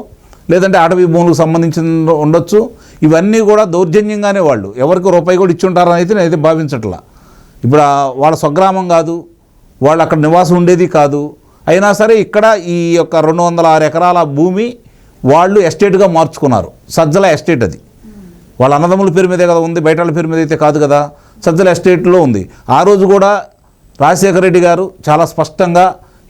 లేదంటే అటవీ భూములకు సంబంధించిన ఉండొచ్చు. ఇవన్నీ కూడా దౌర్జన్యంగానే వాళ్ళు ఎవరికి రూపాయి కూడా ఇచ్చి ఉంటారని అయితే నేనైతే భావించట్లా. ఇప్పుడు వాళ్ళ స్వగ్రామం కాదు, వాళ్ళు అక్కడ నివాసం ఉండేది కాదు. అయినా సరే ఇక్కడ ఈ యొక్క 206 ఎకరాల భూమి వాళ్ళు ఎస్టేట్గా మార్చుకున్నారు. సజ్జల ఎస్టేట్ అది వాళ్ళ అన్నదమ్ముల పేరు మీదే కదా ఉంది, బయట వాళ్ళ పేరు మీద అయితే కాదు కదా. సజ్జల ఎస్టేట్లో ఉంది. ఆ రోజు కూడా రాజశేఖర రెడ్డి గారు చాలా స్పష్టంగా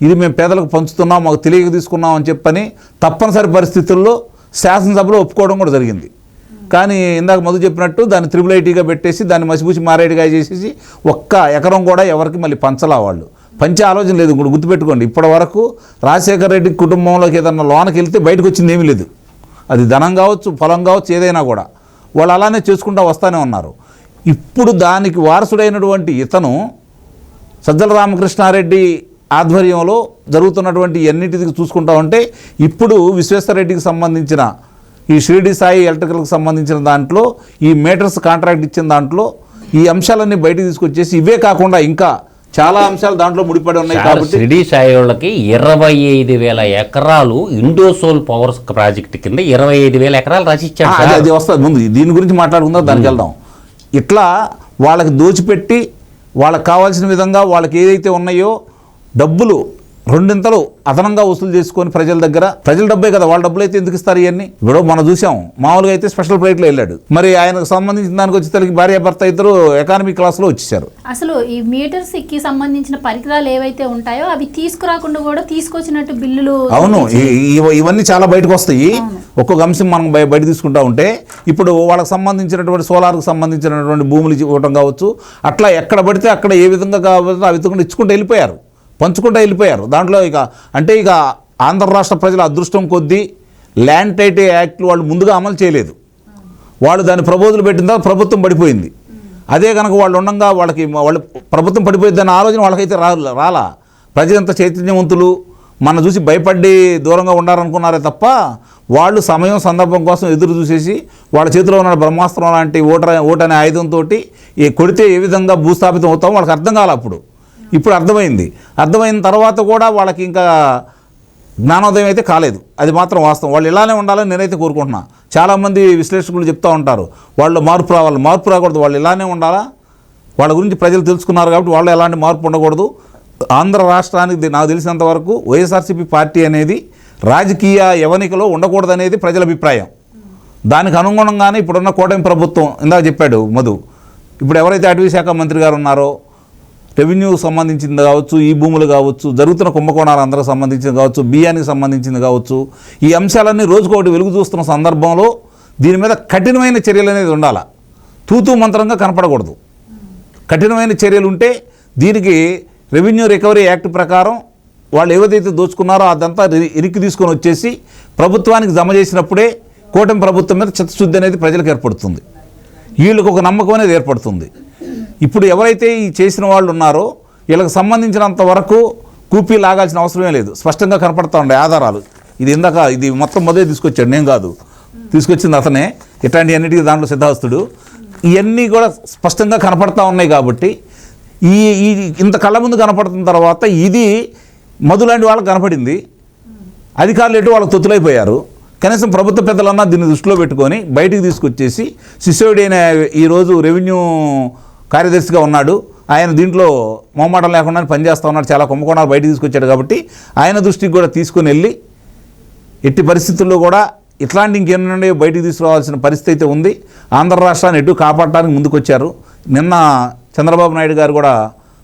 ఇది మేము పేదలకు పంచుతున్నాం, మాకు తెలియక తీసుకున్నాం అని చెప్పని తప్పనిసరి పరిస్థితుల్లో శాసనసభలో ఒప్పుకోవడం కూడా జరిగింది. కానీ ఇందాక మధు చెప్పినట్టు దాన్ని IIITగా పెట్టేసి దాన్ని మసిపూసి మారేడుగా చేసేసి ఒక్క ఎకరం కూడా ఎవరికి మళ్ళీ పంచలా. వాళ్ళు పంచే ఆలోచన లేదు. ఇప్పుడు గుర్తుపెట్టుకోండి, ఇప్పటి వరకు రాజశేఖర రెడ్డి కుటుంబంలోకి ఏదన్నా లోనకి వెళ్తే బయటకు వచ్చింది ఏమీ లేదు. అది ధనం కావచ్చు, పొలం కావచ్చు, ఏదైనా కూడా వాళ్ళు అలానే చేసుకుంటూ వస్తూనే ఉన్నారు. ఇప్పుడు దానికి వారసుడైనటువంటి ఇతను సజ్జల రామకృష్ణారెడ్డి ఆధ్వర్యంలో జరుగుతున్నటువంటి ఎన్నిటికి చూసుకుంటా ఉంటే ఇప్పుడు విశ్వేశ్వరరెడ్డికి సంబంధించిన ఈ షిరిడి సాయి ఎలక్ట్రికల్కి సంబంధించిన దాంట్లో ఈ మీటర్స్ కాంట్రాక్ట్ ఇచ్చిన దాంట్లో ఈ అంశాలన్నీ బయటకు తీసుకొచ్చేసి ఇవే కాకుండా ఇంకా చాలా అంశాలు దాంట్లో ముడిపడి ఉన్నాయి. కాబట్టి షిరిడి సాయి వాళ్ళకి 25,000 ఎకరాలు ఇండోసోల్ పవర్స్ ప్రాజెక్ట్ కింద 25,000 ఎకరాలు రచించారు. అది వస్తుంది, ముందు దీని గురించి మాట్లాడుకుందాం, దానికి వెళ్దాం. ఇట్లా వాళ్ళకి దోచిపెట్టి వాళ్ళకి కావాల్సిన విధంగా వాళ్ళకి ఏదైతే ఉన్నాయో డబ్బులు రెండింతలు అదనంగా వసూలు చేసుకొని ప్రజల దగ్గర, ప్రజల డబ్బే కదా, వాళ్ళ డబ్బులు అయితే ఎందుకు ఇస్తారు ఇవన్నీ? ఇప్పుడు మనం చూసాం, మామూలుగా అయితే స్పెషల్ ఫ్లైట్లో వెళ్ళాడు, మరి ఆయనకు సంబంధించిన దానికి వచ్చేసరికి భార్యాభర్త ఇద్దరు ఎకానమీ క్లాస్లో వచ్చేసారు. అసలు ఈ మీటర్స్కి సంబంధించిన పరికరాలు ఏవైతే ఉంటాయో అవి తీసుకురాకుండా కూడా తీసుకొచ్చినట్టు బిల్లులు. అవును, ఇవన్నీ చాలా బయటకు వస్తాయి. ఒక్కొక్క అంశం మనం బయట తీసుకుంటా ఉంటే, ఇప్పుడు వాళ్ళకి సంబంధించినటువంటి సోలార్కి సంబంధించినటువంటి భూములు ఇవ్వడం కావచ్చు, అట్లా ఎక్కడ పడితే అక్కడ ఏ విధంగా కావచ్చు ఆ విధంగా ఇచ్చుకుంటూ వెళ్ళిపోయారు, పంచుకుంటూ వెళ్ళిపోయారు. దాంట్లో ఇక ఆంధ్ర రాష్ట్ర ప్రజల అదృష్టం కొద్దీ ల్యాండ్ టైటిల్ యాక్ట్ వాళ్ళు ముందుగా అమలు చేయలేదు. వాళ్ళు దాన్ని ప్రపోజల్ పెట్టిన తర్వాత ప్రభుత్వం పడిపోయింది. అదే కనుక వాళ్ళు ఉండగా వాళ్ళు ప్రభుత్వం పడిపోయిందన్న ఆలోచన వాళ్ళకైతే రాలా. ప్రజలంతా చైతన్యవంతులు, మన చూసి భయపడి దూరంగా ఉండాలనుకున్నారే తప్ప, వాళ్ళు సమయం సందర్భం కోసం ఎదురు చూసేసి వాళ్ళ చేతిలో ఉన్న బ్రహ్మాస్త్రం లాంటి ఓటు అనే ఆయుధంతో కొడితే ఏ విధంగా భూస్థాపితం అవుతామో వాళ్ళకి అర్థం కాలే. ఇప్పుడు అర్థమైంది. అర్థమైన తర్వాత కూడా వాళ్ళకి ఇంకా జ్ఞానోదయం అయితే కాలేదు, అది మాత్రం వాస్తవం. వాళ్ళు ఇలానే ఉండాలని నేనైతే కోరుకుంటున్నా. చాలామంది విశ్లేషకులు చెప్తూ ఉంటారు, వాళ్ళు మార్పు రాకూడదు, వాళ్ళు ఇలానే ఉండాలా, వాళ్ళ గురించి ప్రజలు తెలుసుకున్నారు కాబట్టి వాళ్ళు ఎలాంటి మార్పు ఉండకూడదు. ఆంధ్ర రాష్ట్రానికి నాకు తెలిసినంత వరకు వైఎస్ఆర్సీపీ పార్టీ అనేది రాజకీయ యవనికలో ఉండకూడదు అనేది ప్రజల అభిప్రాయం. దానికి అనుగుణంగానే ఇప్పుడున్న కూటమి ప్రభుత్వం, ఇందాక చెప్పాడు మధు, ఇప్పుడు ఎవరైతే అటవీ శాఖ మంత్రి గారు ఉన్నారో, రెవెన్యూకి సంబంధించింది కావచ్చు, ఈ భూములు కావచ్చు, జరుగుతున్న కుంభకోణాలు అందరికి సంబంధించింది కావచ్చు, బియ్యానికి సంబంధించింది కావచ్చు, ఈ అంశాలన్నీ రోజుకొకటి వెలుగు చూస్తున్న సందర్భంలో దీని మీద కఠినమైన చర్యలు అనేది ఉండాలి. తూతూ మంత్రంగా కనపడకూడదు. కఠినమైన చర్యలు ఉంటే దీనికి రెవెన్యూ రికవరీ యాక్ట్ ప్రకారం వాళ్ళు ఏదైతే దోచుకున్నారో అదంతా ఇరికి తీసుకొని వచ్చేసి ప్రభుత్వానికి జమ చేసినప్పుడే కూటమి ప్రభుత్వం మీద చిత్తశుద్ధి అనేది ప్రజలకు ఏర్పడుతుంది, వీళ్ళకి ఒక నమ్మకం అనేది ఏర్పడుతుంది. ఇప్పుడు ఎవరైతే ఈ చేసిన వాళ్ళు ఉన్నారో వీళ్ళకి సంబంధించినంత వరకు కూపీ లాగాల్సిన అవసరమే లేదు, స్పష్టంగా కనపడతా ఉండే ఆధారాలు. ఇది మొత్తం మొదలే తీసుకొచ్చాడు, నేను కాదు, తీసుకొచ్చింది అతనే. ఇట్లాంటి అన్నిటికీ దాంట్లో సిద్ధాస్తుడు. ఇవన్నీ కూడా స్పష్టంగా కనపడతా ఉన్నాయి కాబట్టి ఇంత కళ్ళ ముందు కనపడుతున్న తర్వాత ఇది మధు లాంటి వాళ్ళకి కనపడింది, అధికారులు ఎటు వాళ్ళకి తొత్తులైపోయారు. కనీసం ప్రభుత్వ పెద్దలన్నా దీన్ని దృష్టిలో పెట్టుకొని బయటికి తీసుకొచ్చేసి, సిసోడి అయిన ఈరోజు రెవెన్యూ కార్యదర్శిగా ఉన్నాడు, ఆయన దీంట్లో మొహమాటం లేకుండా పనిచేస్తూ ఉన్నాడు, చాలా కుంభకోణాలు బయటికి తీసుకొచ్చాడు కాబట్టి ఆయన దృష్టికి కూడా తీసుకొని వెళ్ళి ఎట్టి పరిస్థితుల్లో కూడా ఇట్లాంటి ఇంకేనండి బయటికి తీసుకురావాల్సిన పరిస్థితి అయితే ఉంది. ఆంధ్ర రాష్ట్రాన్ని ఎటు కాపాడటానికి ముందుకొచ్చారు. నిన్న చంద్రబాబు నాయుడు గారు కూడా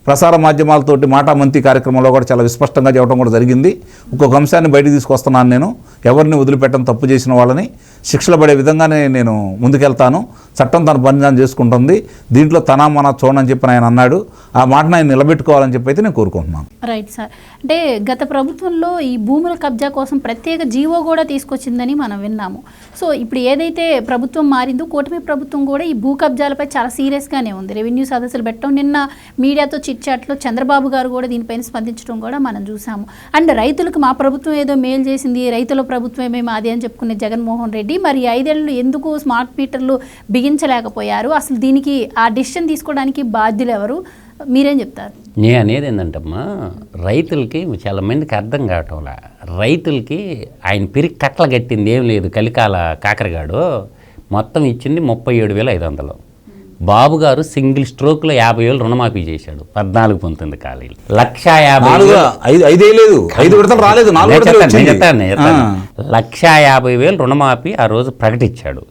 ప్రసార మాధ్యమాలతోటి మాటామంతి కార్యక్రమంలో కూడా చాలా విస్పష్టంగా చెప్పడం కూడా జరిగింది. ఒక్కొక్క అంశాన్ని బయటికి తీసుకొస్తున్నాను, నేను ఎవరిని వదిలిపెట్టడం, తప్పు చేసిన వాళ్ళని శిక్షలు పడే విధంగానే నేను ముందుకెళ్తాను, చట్టం తన పని తాను చేసుకుంటుంది, దీంట్లో తన మన చూడని చెప్పి ఆయన అన్నాడు. ఆ మాటను ఆయన నిలబెట్టుకోవాలని చెప్పి అయితే నేను కోరుకుంటున్నాను. Right sir. అంటే గత ప్రభుత్వంలో ఈ భూముల కబ్జా కోసం ప్రత్యేక జీవో కూడా తీసుకొచ్చిందని మనం విన్నాము. సో ఇప్పుడు ఏదైతే ప్రభుత్వం మారిందో కూటమి ప్రభుత్వం కూడా ఈ భూ కబ్జాలపై చాలా సీరియస్గానే ఉంది. రెవెన్యూ సదస్సులు పెట్టడం, నిన్న మీడియాతో చిట్చాట్లో చంద్రబాబు గారు కూడా దీనిపైన స్పందించడం కూడా మనం చూసాము. అండ్ రైతులకు మా ప్రభుత్వం ఏదో మేలు చేసింది, రైతుల ప్రభుత్వమే మాది అని చెప్పుకునే జగన్మోహన్ రెడ్డి మరి 5 ఏళ్ళు ఎందుకు స్మార్ట్ మీటర్లు బిగించలేకపోయారు? అసలు దీనికి ఆ డిసిషన్ తీసుకోవడానికి బాధ్యులు ఎవరు? మీరేం చెప్తారు? నేను అనేది ఏంటంటమ్మా, రైతులకి చాలా మందికి అర్థం కావటంలా. రైతులకి ఆయన పిరికి కట్టలు కట్టింది ఏం లేదు. కలికాల కాకరగాడు మొత్తం ఇచ్చింది 37,500. బాబు గారు సింగిల్ స్ట్రోక్లో 50,000 రుణమాఫీ చేశాడు. 14-19 ఖాళీలు 1,50,000 రుణమాఫీ ఆ రోజు ప్రకటించాడు.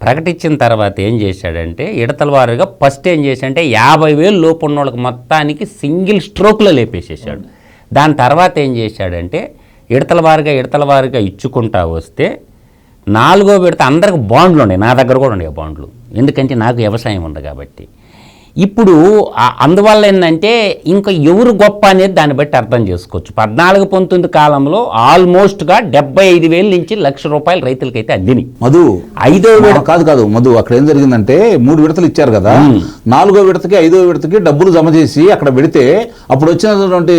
ప్రకటించిన తర్వాత ఏం చేశాడంటే ఇడతల వారుగా ఫస్ట్ ఏం చేశాడంటే 50,000 లోపు ఉన్న వాళ్ళకి మొత్తానికి సింగిల్ స్ట్రోక్లో లేపేసేసాడు. దాని తర్వాత ఏం చేశాడంటే ఇడతల వారుగా ఇచ్చుకుంటా వస్తే 4వ విడత అందరికి బాండ్లు ఉన్నాయి, నా దగ్గర కూడా ఉన్నాయి బాండ్లు, ఎందుకంటే నాకు వ్యవసాయం ఉంది కాబట్టి. ఇప్పుడు అందువల్ల ఏంటంటే ఇంకా ఎవరు గొప్ప అనేది దాన్ని బట్టి అర్థం చేసుకోవచ్చు. 14-19 కాలంలో ఆల్మోస్ట్గా 75,000 నుంచి ₹1,00,000 రైతులకైతే అందినాయి. మధు 5వ విడత కాదు మధు, అక్కడ ఏం జరిగిందంటే 3 విడతలు ఇచ్చారు కదా, 4వ విడతకి 5వ విడతకి డబ్బులు జమ చేసి అక్కడ పెడితే అప్పుడు వచ్చినటువంటి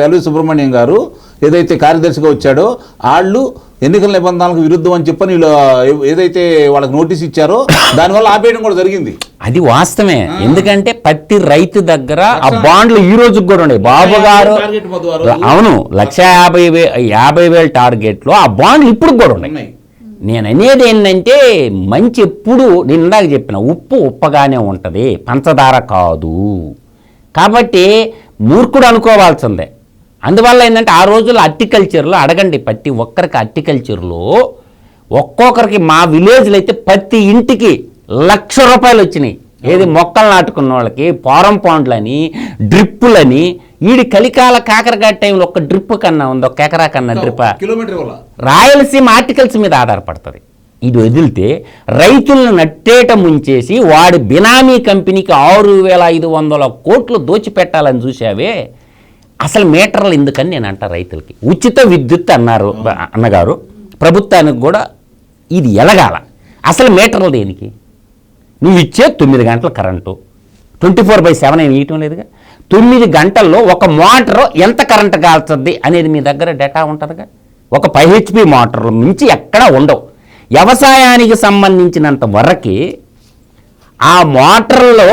ఎల్వి సుబ్రహ్మణ్యం గారు ఏదైతే కార్యదర్శిగా వచ్చాడో వాళ్ళు ఎన్నికల నిబంధనలకు విరుద్ధం అని చెప్పని ఏదైతే వాళ్ళకి నోటీస్ ఇచ్చారో దానివల్ల ఆపేయడం కూడా జరిగింది. అది వాస్తవమే, ఎందుకంటే ప్రతి రైతు దగ్గర ఆ బాండ్లు ఈ రోజుకి కూడా ఉన్నాయి. బాబు గారు అవును 1,50,000 టార్గెట్లో ఆ బాండ్లు ఇప్పుడు కూడా ఉన్నాయి. నేను అనేది ఏంటంటే మంచి ఎప్పుడు నేను ఇందాక చెప్పిన ఉప్పు ఉప్పగానే ఉంటుంది, పంచదార కాదు. కాబట్టి మూర్ఖుడు అనుకోవాల్సిందే, అందువల్ల ఏంటంటే ఆ రోజుల్లో అర్టికల్చర్లో అడగండి, ప్రతి ఒక్కరికి అర్టికల్చర్లో ఒక్కొక్కరికి మా విలేజ్లో అయితే ప్రతి ఇంటికి ₹1,00,000 వచ్చినాయి. ఏది మొక్కలు నాటుకున్న వాళ్ళకి పారం పాండ్లని, డ్రిప్పులని. ఈడి కలికాల కాకరకాయ టైంలో ఒక డ్రిప్ కన్నా ఉంది, ఒక ఎకరా కన్నా డ్రిప్ రాయలసీమ ఆర్టికల్స్ మీద ఆధారపడుతుంది. ఇది వదిలితే రైతులను నట్టేట ముంచేసి వాడి బినామీ కంపెనీకి 6,500 కోట్లు దోచిపెట్టాలని చూసావే. అసలు మీటర్లు ఎందుకని నేను అంటా, రైతులకి ఉచిత విద్యుత్ అన్నారు అన్నగారు, ప్రభుత్వానికి కూడా ఇది ఎలగాల. అసలు మీటర్లు దేనికి? నువ్వు ఇచ్చే 9 గంటల కరెంటు 24/7 ఏమి ఇవ్వటం లేదుగా. 9 గంటల్లో ఒక మోటారు ఎంత కరెంటు కాల్చుద్ది అనేది మీ దగ్గర డేటా ఉంటుందిగా. ఒక 5 HP మోటార్లు మించి ఎక్కడా ఉండవు. వ్యవసాయానికి సంబంధించినంత వరకు ఆ మోటార్లో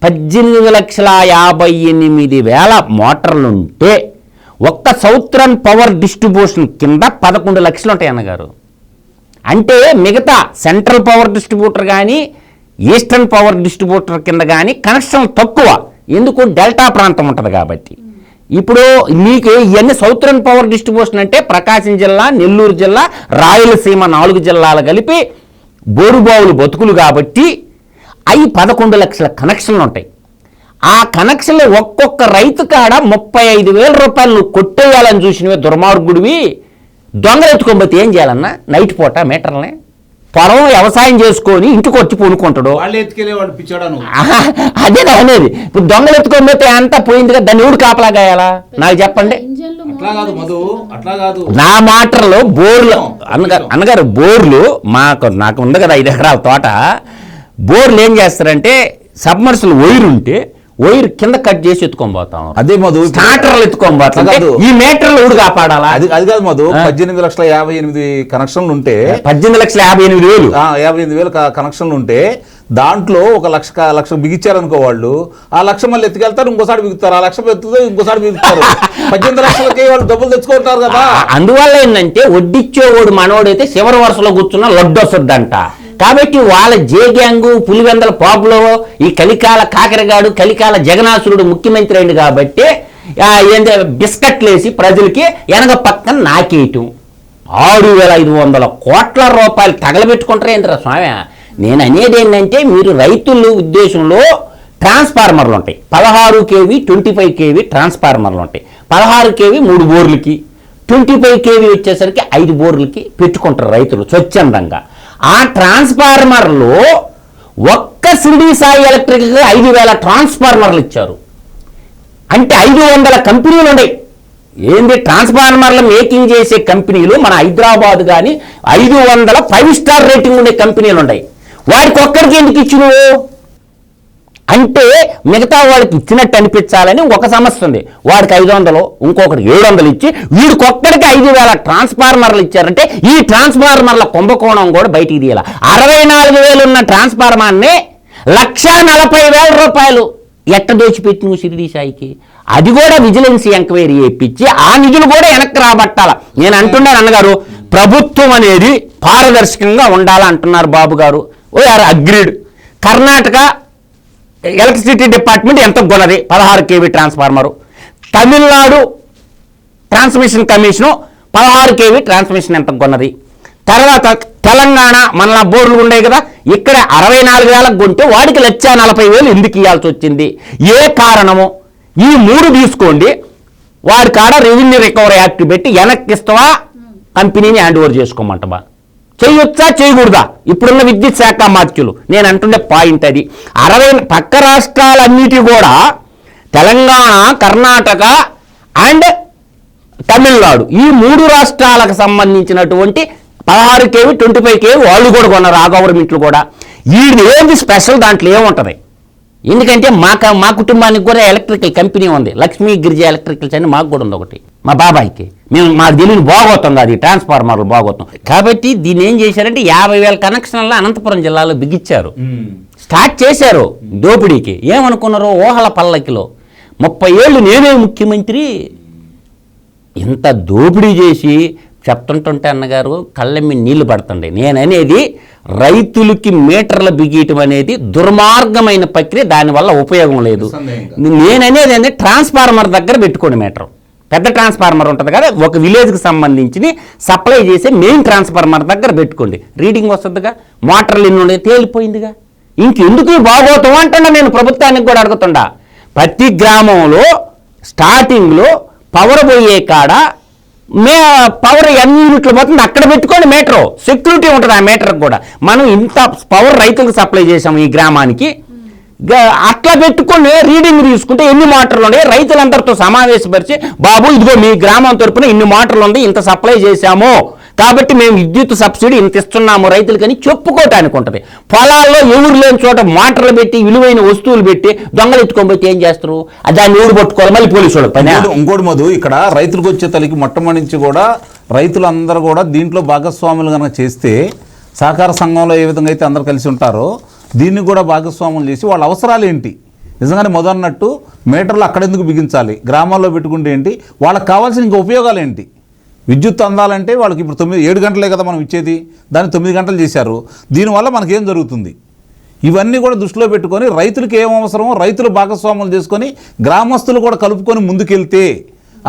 18,58,000 మోటార్లు ఉంటే ఒక్క సౌత్రన్ పవర్ డిస్ట్రిబ్యూషన్ కింద 11 లక్షలు ఉంటాయి అన్నగారు. అంటే మిగతా సెంట్రల్ పవర్ డిస్ట్రిబ్యూటర్ కానీ ఈస్టర్న్ పవర్ డిస్ట్రిబ్యూటర్ కింద కానీ కనెక్షన్ తక్కువ. ఎందుకు? డెల్టా ప్రాంతం ఉంటుంది కాబట్టి. ఇప్పుడు మీకు ఇవన్నీ సౌత్రన్ పవర్ డిస్ట్రిబ్యూషన్ అంటే ప్రకాశం జిల్లా, నెల్లూరు జిల్లా, రాయలసీమ 4 జిల్లాలు కలిపి బోరుబావులు బతుకులు కాబట్టి అవి 11 లక్షల కనెక్షన్లు ఉంటాయి. ఆ కనెక్షన్లు ఒక్కొక్క రైతు కాడ 35,000 రూపాయలు నువ్వు కొట్టేయాలని చూసినవే దుర్మార్గుడివి. దొంగలు ఎత్తుకోబోతే ఏం చేయాలన్నా? నైట్ పూట మీటర్లనే పొలం వ్యవసాయం చేసుకొని ఇంటికి వచ్చి పూనుకుంటాడు. అదే అనేది. ఇప్పుడు దొంగలు ఎత్తుకోబోతే అంతా పోయింది కదా, దాన్ని ఎవడు కాపలా గాయాలా నాకు చెప్పండి. నా మాటల్లో బోర్లు అన్నగారు బోర్లు నాకు ఉంది కదా 5 ఎకరాల తోట. బోర్లు ఏం చేస్తారంటే సబ్మర్సిబుల్ వైర్ ఉంటే వైర్ కింద కట్ చేసి ఎత్తుకొని పోతాం. అదే మధు, స్టార్టర్లు ఎత్తుకొని పోతాం. ఈ మీటర్లు ఊడు కాపాడాలా? అది కాదు మధు. 18,58,000 కనెక్షన్లు ఉంటే 18,58,000 కనెక్షన్లు ఉంటే దాంట్లో ఒక లక్ష బిగించారనుకో వాళ్ళు, ఆ 1,00,000 మళ్ళీ ఎత్తుకెళ్తారు, ఇంకోసారి బిగుతారు, ఆ 1,00,000 ఎత్తుతో ఇంకోసారి బిగుతారు. 18 లక్షలకి వాళ్ళు డబ్బులు తెచ్చుకుంటారు కదా. అందువల్ల ఏంటంటే వడ్డిచ్చేవాడు మనోడైతే చివరి వరుసలో కూర్చున్న లడ్డు వస్తుందంట. కాబట్టి వాళ్ళ జే గ్యాంగు, పులివెందల పాపులో ఈ కలికాల కాకరగాడు, కలికాల జగనాసురుడు ముఖ్యమంత్రి అయింది కాబట్టి బిస్కట్లు వేసి ప్రజలకి వెనక పక్కన నాకేయటం. 6,500 కోట్ల రూపాయలు తగలబెట్టుకుంటారు ఏంటరా స్వామి. నేను అనేది ఏంటంటే మీరు రైతుల ఉద్దేశంలో ట్రాన్స్ఫార్మర్లు ఉంటాయి, 16 kV 25 kV ట్రాన్స్ఫార్మర్లు ఉంటాయి. 16 kV 3 బోర్లకి, 25 kV వచ్చేసరికి 5 బోర్లకి పెట్టుకుంటారు రైతులు స్వచ్ఛందంగా. ఆ ట్రాన్స్ఫార్మర్లో ఒక్క షిరిడి సాయి ఎలక్ట్రికల్కి 5,000 ట్రాన్స్ఫార్మర్లు ఇచ్చారు. అంటే 500 కంపెనీలు ఉన్నాయి. ఏంది ట్రాన్స్ఫార్మర్లు మేకింగ్ చేసే కంపెనీలు మన హైదరాబాద్ కానీ 500 5 స్టార్ రేటింగ్ ఉండే కంపెనీలు ఉన్నాయి. వాడికి ఒక్కడికి ఎందుకు ఇచ్చినవు అంటే మిగతా వాడికి ఇచ్చినట్టు అనిపించాలని ఒక సమస్య ఉంది. వాడికి 500, ఇంకొకటికి 700 ఇచ్చి వీడికి ఒక్కడికి 5,000 ట్రాన్స్ఫార్మర్లు ఇచ్చారంటే ఈ ట్రాన్స్ఫార్మర్ల కుంభకోణం కూడా బయటికి తీయాల. 64,000 ఉన్న ట్రాన్స్ఫార్మర్ని 1,40,000 రూపాయలు ఎట్ట దోచిపెట్టి నువ్వు షిరిడి సాయికి? అది కూడా విజిలెన్స్ ఎంక్వైరీ చేయించి ఆ నిధులు కూడా వెనక్కి రాబట్టాల. నేను అంటున్నాను అన్నగారు, ప్రభుత్వం అనేది పారదర్శకంగా ఉండాలంటున్నారు బాబు గారు. అగ్రీడ్. కర్ణాటక ఎలక్ట్రిసిటీ డిపార్ట్మెంట్ ఎంత కొన్నది? 16 kV transformer. Tamil Nadu transmission commission 16 kV transmission ఎంత కొన్నది? తర్వాత తెలంగాణ మన బోర్లు ఉన్నాయి కదా, ఇక్కడ 64,000 కొంటే వాడికి 1,40,000 ఎందుకు ఇవ్వాల్సి వచ్చింది? ఏ కారణము? ఈ 3 తీసుకోండి, వాడి కాడ రెవెన్యూ రికవరీ యాక్ట్ పెట్టి వెనక్కి ఇస్తావా, కంపెనీని హ్యాండ్ ఓవర్ చేసుకోమంటవా? చేయొచ్చా చేయకూడదా? ఇప్పుడున్న విద్యుత్ శాఖ మాత్యులు నేను అంటుండే పాయింట్ అది. 60 పక్క రాష్ట్రాలన్నిటి కూడా తెలంగాణ, కర్ణాటక అండ్ తమిళనాడు ఈ 3 రాష్ట్రాలకు సంబంధించినటువంటి 16 kV 25 kV వాళ్ళు కూడా కొన్నారు, ఆ గవర్నమెంట్లు కూడా. వీడిని ఏంది స్పెషల్ దాంట్లో ఏముంటుంది? ఎందుకంటే మా కుటుంబానికి కూడా ఎలక్ట్రికల్ కంపెనీ ఉంది, లక్ష్మీ గిరిజ ఎలక్ట్రికల్స్ అని మాకు కూడా ఉంది ఒకటి, మా బాబాయికి. మాకు తెలియని బాగోతుంది అది ట్రాన్స్ఫార్మర్లు బాగోతాం. కాబట్టి దీన్ని ఏం చేశారంటే 50,000 కనెక్షన్లు అనంతపురం జిల్లాలో బిగించారు, స్టార్ట్ చేశారు దోపిడీకి. ఏమనుకున్నారు? ఊహల పల్లకిలో 30 ఏళ్ళు నేనే ముఖ్యమంత్రి, ఇంత దోపిడీ చేసి చెప్తుంటుంటే అన్నగారు కళ్ళెమ్మి నీళ్లు పడుతుండే. నేననేది రైతులకి మీటర్లు బిగీయటం అనేది దుర్మార్గమైన ప్రక్రియ, దానివల్ల ఉపయోగం లేదు. నేననేది అంటే ట్రాన్స్ఫార్మర్ దగ్గర పెట్టుకోండి మీటర్. పెద్ద ట్రాన్స్ఫార్మర్ ఉంటుంది కదా, ఒక విలేజ్కి సంబంధించి సప్లై చేసే మెయిన్ ట్రాన్స్ఫార్మర్ దగ్గర పెట్టుకోండి, రీడింగ్ వస్తుందిగా. మోటార్లు ఎన్ని ఉండే తేలిపోయిందిగా. ఇంకెందుకు బాగోతాం అంటున్నా నేను ప్రభుత్వానికి కూడా అడుగుతుండా. ప్రతి గ్రామంలో స్టార్టింగ్లో పవర్ పోయే కాడ పవర్ ఎన్ని యూనిట్లు పోతుంది అక్కడ పెట్టుకోండి మీటరు, సెక్యూరిటీ ఉంటుంది ఆ మీటర్కి కూడా. మనం ఇంత పవర్ రైతులకు సప్లై చేసాము ఈ గ్రామానికి, అట్లా పెట్టుకొని రీడింగ్ తీసుకుంటే ఎన్ని మోటార్లు ఉన్నాయి రైతులందరితో సమావేశపరిచి, బాబు ఇదిగో మీ గ్రామం తరపున ఇన్ని మోటార్లు ఉంది, ఇంత సప్లై చేశాము, కాబట్టి మేము విద్యుత్ సబ్సిడీ ఇంత ఇస్తున్నాము రైతులకని చెప్పుకోవటానికి ఉంటుంది. పొలాల్లో ఎవరు లేని చోట మోటార్లు పెట్టి విలువైన వస్తువులు పెట్టి దొంగలు ఎత్తుకొని పోతే ఏం చేస్తారు? దాన్ని ఎవరు పట్టుకోవాలి? మళ్ళీ పోలీసు వాళ్ళకి పని. ఇంకోటి మధు, ఇక్కడ రైతులకు వచ్చే తల్లికి మొట్టమొదటి నుంచి కూడా రైతులందరూ కూడా దీంట్లో భాగస్వాములు కనుక చేస్తే, సహకార సంఘంలో ఏ విధంగా అయితే అందరు కలిసి ఉంటారో దీన్ని కూడా భాగస్వాములు చేసి వాళ్ళ అవసరాలు ఏంటి, నిజంగానే మొదలన్నట్టు మీటర్లు అక్కడెందుకు బిగించాలి, గ్రామాల్లో పెట్టుకుంటే ఏంటి, వాళ్ళకి కావాల్సిన ఇంకా ఉపయోగాలు ఏంటి. విద్యుత్ అందాలంటే వాళ్ళకి ఇప్పుడు 7 గంటలే కదా మనం ఇచ్చేది, దాన్ని 9 గంటలు చేశారు. దీనివల్ల మనకేం జరుగుతుంది? ఇవన్నీ కూడా దృష్టిలో పెట్టుకొని రైతులకు ఏం అవసరమో రైతులు భాగస్వాములు చేసుకొని గ్రామస్తులు కూడా కలుపుకొని ముందుకెళ్తే,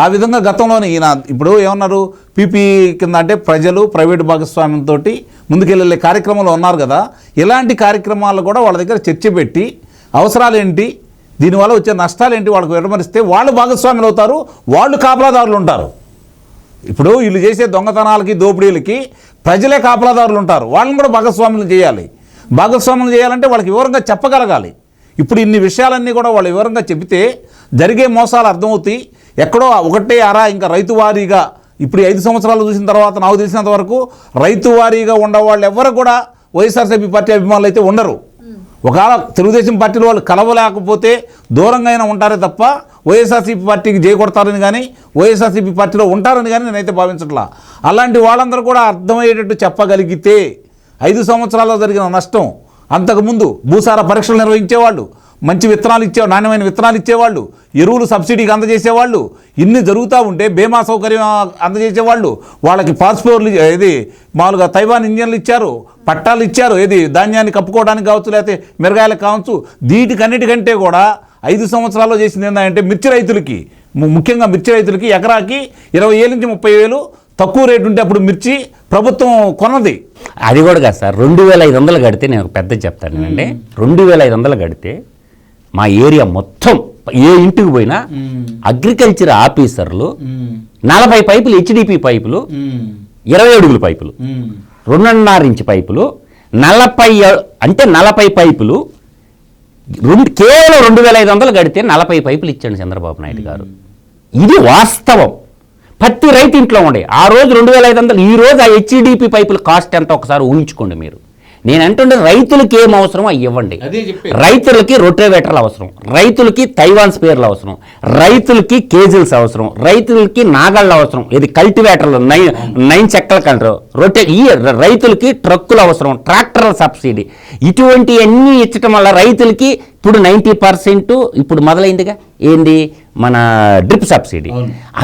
ఆ విధంగా గతంలోనే ఈయన ఇప్పుడు ఏమన్నారు, పీపీ కింద అంటే ప్రజలు ప్రైవేటు భాగస్వామ్యంతో ముందుకెళ్ళే కార్యక్రమంలో ఉన్నారు కదా. ఇలాంటి కార్యక్రమాలు కూడా వాళ్ళ దగ్గర చర్చ పెట్టి అవసరాలు ఏంటి, దీనివల్ల వచ్చే నష్టాలు ఏంటి వాళ్ళకు విడమరిస్తే వాళ్ళు భాగస్వాములు అవుతారు, వాళ్ళు కాపలాదారులు ఉంటారు. ఇప్పుడు వీళ్ళు చేసే దొంగతనాలకి దోపిడీలకి ప్రజలే కాపలాదారులు ఉంటారు, వాళ్ళని కూడా భాగస్వాములు చేయాలి. భాగస్వాములు చేయాలంటే వాళ్ళకి వివరంగా చెప్పగలగాలి. ఇప్పుడు ఇన్ని విషయాలన్నీ కూడా వాళ్ళు వివరంగా చెబితే జరిగే మోసాలు అర్థమవుతాయి. ఎక్కడో ఒకటే అరా ఇంకా రైతు వారీగా ఇప్పుడు 5 సంవత్సరాలు చూసిన తర్వాత నాకు తెలిసినంత వరకు రైతు వారీగా ఉండేవాళ్ళు ఎవరు కూడా వైఎస్ఆర్సీపీ పార్టీ అభిమానులు అయితే ఉండరు. ఒకవేళ తెలుగుదేశం పార్టీలో వాళ్ళు కలవలేకపోతే దూరంగా అయినా ఉంటారే తప్ప వైఎస్ఆర్సీపీ పార్టీకి జై కొడతారని కానీ వైఎస్ఆర్సీపీ పార్టీలో ఉంటారని కానీ నేనైతే భావించట్లా. అలాంటి వాళ్ళందరూ కూడా అర్థమయ్యేటట్టు చెప్పగలిగితే 5 సంవత్సరాల్లో జరిగిన నష్టం, అంతకుముందు భూసార పరీక్షలు నిర్వహించేవాళ్ళు, మంచి విత్తనాలు నాణ్యమైన విత్తనాలు ఇచ్చేవాళ్ళు, ఎరువులు సబ్సిడీకి అందజేసేవాళ్ళు, ఇన్ని జరుగుతూ ఉంటే బీమా సౌకర్యం అందజేసేవాళ్ళు, వాళ్ళకి పాస్పోర్ట్లు ఇది మామూలుగా తైవాన్ ఇంజన్లు ఇచ్చారు, పట్టాలు ఇచ్చారు, ఏది ధాన్యాన్ని కప్పుకోవడానికి కావచ్చు, లేకపోతే మిరగాయలకు కావచ్చు. వీటికన్నిటికంటే కూడా 5 సంవత్సరాల్లో చేసింది ఏంటంటే మిర్చి రైతులకి, ముఖ్యంగా మిర్చి రైతులకి ఎకరాకి 20,000 నుంచి 30,000 తక్కువ రేటు ఉంటే అప్పుడు మిర్చి ప్రభుత్వం కొన్నది. అది కూడా కాదు సార్, 2,500 కడితే నేను ఒక పెద్ద చెప్తాను అండి. 2,500 కడితే మా ఏరియా మొత్తం ఏ ఇంటికి పోయినా అగ్రికల్చర్ ఆఫీసర్లు 40 పైపులు హెచ్డిపి పైపులు, 20 అడుగుల పైపులు, 2.5 ఇంచ్ పైపులు, 40 పైపులు కేవలం 2,500 కడితే 40 పైపులు ఇచ్చాడు చంద్రబాబు నాయుడు గారు. ఇది వాస్తవం. ప్రతి రైతు ఇంట్లో ఉండే ఆ రోజు 2,500, ఈ రోజు ఆ హెచ్డిపి పైపుల కాస్ట్ ఎంత ఒకసారి ఊహించుకోండి మీరు. నేను అంటుండే రైతులకి ఏం అవసరమో అవి ఇవ్వండి. రైతులకి రొటేవేటర్లు అవసరం, రైతులకి తైవాన్ స్పేర్లు అవసరం, రైతులకి కేజిల్స్ అవసరం, రైతులకి నాగళ్ళు అవసరం, ఇది కల్టివేటర్లు 9 చెక్కల కంటారు ఈ రైతులకి ట్రక్కులు అవసరం, ట్రాక్టర్ల సబ్సిడీ, ఇటువంటివన్నీ ఇచ్చటం వల్ల రైతులకి ఇప్పుడు 90% ఇప్పుడు మొదలైందిగా ఏంది మన డ్రిప్ సబ్సిడీ.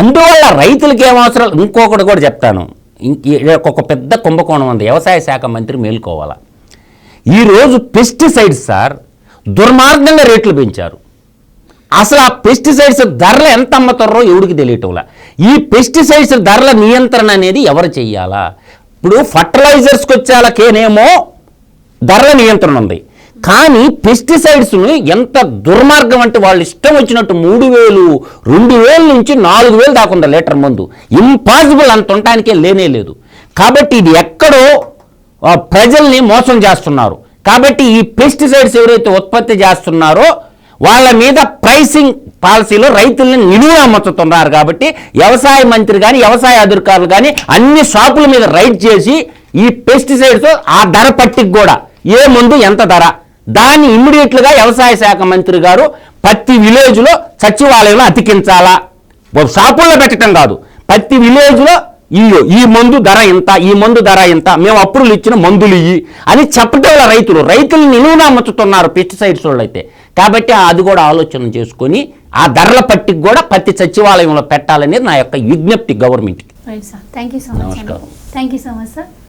అందువల్ల రైతులకి ఏం అవసరం. ఇంకొకటి కూడా చెప్తాను, ఒక పెద్ద కుంభకోణం ఉంది, వ్యవసాయ శాఖ మంత్రి మేల్కోవాలా. ఈరోజు పెస్టిసైడ్స్ సార్ దుర్మార్గంగా రేట్లు పెంచారు. అసలు ఆ పెస్టిసైడ్స్ ధరలు ఎంత అమ్ముతారో ఎవరికి తెలియటంలా. ఈ పెస్టిసైడ్స్ ధరల నియంత్రణ అనేది ఎవరు చెయ్యాలా? ఇప్పుడు ఫర్టిలైజర్స్కి వచ్చేలాకేనేమో ధరల నియంత్రణ ఉంది, కానీ పెస్టిసైడ్స్ను ఎంత దుర్మార్గం అంటే వాళ్ళు ఇష్టం వచ్చినట్టు 3,000, 2,000 నుంచి 4,000 దాకా ఉంది లీటర్ మందు. ఇంపాసిబుల్ అంత ఉండటానికే లేనే లేదు. కాబట్టి ఇది ఎక్కడో ప్రజల్ని మోసం చేస్తున్నారు. కాబట్టి ఈ పెస్టిసైడ్స్ ఎవరైతే ఉత్పత్తి చేస్తున్నారో వాళ్ళ మీద ప్రైసింగ్ పాలసీలో రైతుల్ని నిలువ అమ్ముతున్నారు. కాబట్టి వ్యవసాయ మంత్రి కానీ వ్యవసాయ అధికారులు కానీ అన్ని షాపుల మీద రైడ్ చేసి ఈ పెస్టిసైడ్స్ ఆ ధర పట్టికి కూడా ఏ మందు ఎంత ధర దాన్ని ఇమ్మీడియట్లుగా వ్యవసాయ శాఖ మంత్రి గారు ప్రతి విలేజ్లో సచివాలయంలో అతికించాలా. షాపుల్లో పెట్టడం కాదు, ప్రతి విలేజ్లో ఈ మందు ధర ఇంత, ఈ మందు ధర ఇంత, మేము అప్పుడులు ఇచ్చిన మందులు ఇయ్యి అని చెప్పటం వల్ల రైతులు నిలువున అమ్ముతున్నారు పెస్టిసైడ్స్ వాళ్ళు అయితే. కాబట్టి అది కూడా ఆలోచన చేసుకొని ఆ ధరల పట్టికి కూడా ప్రతి సచివాలయంలో పెట్టాలనేది నా యొక్క విజ్ఞప్తి గవర్నమెంట్కి. Thank you so much. నమస్కారం. Thank you so much sir.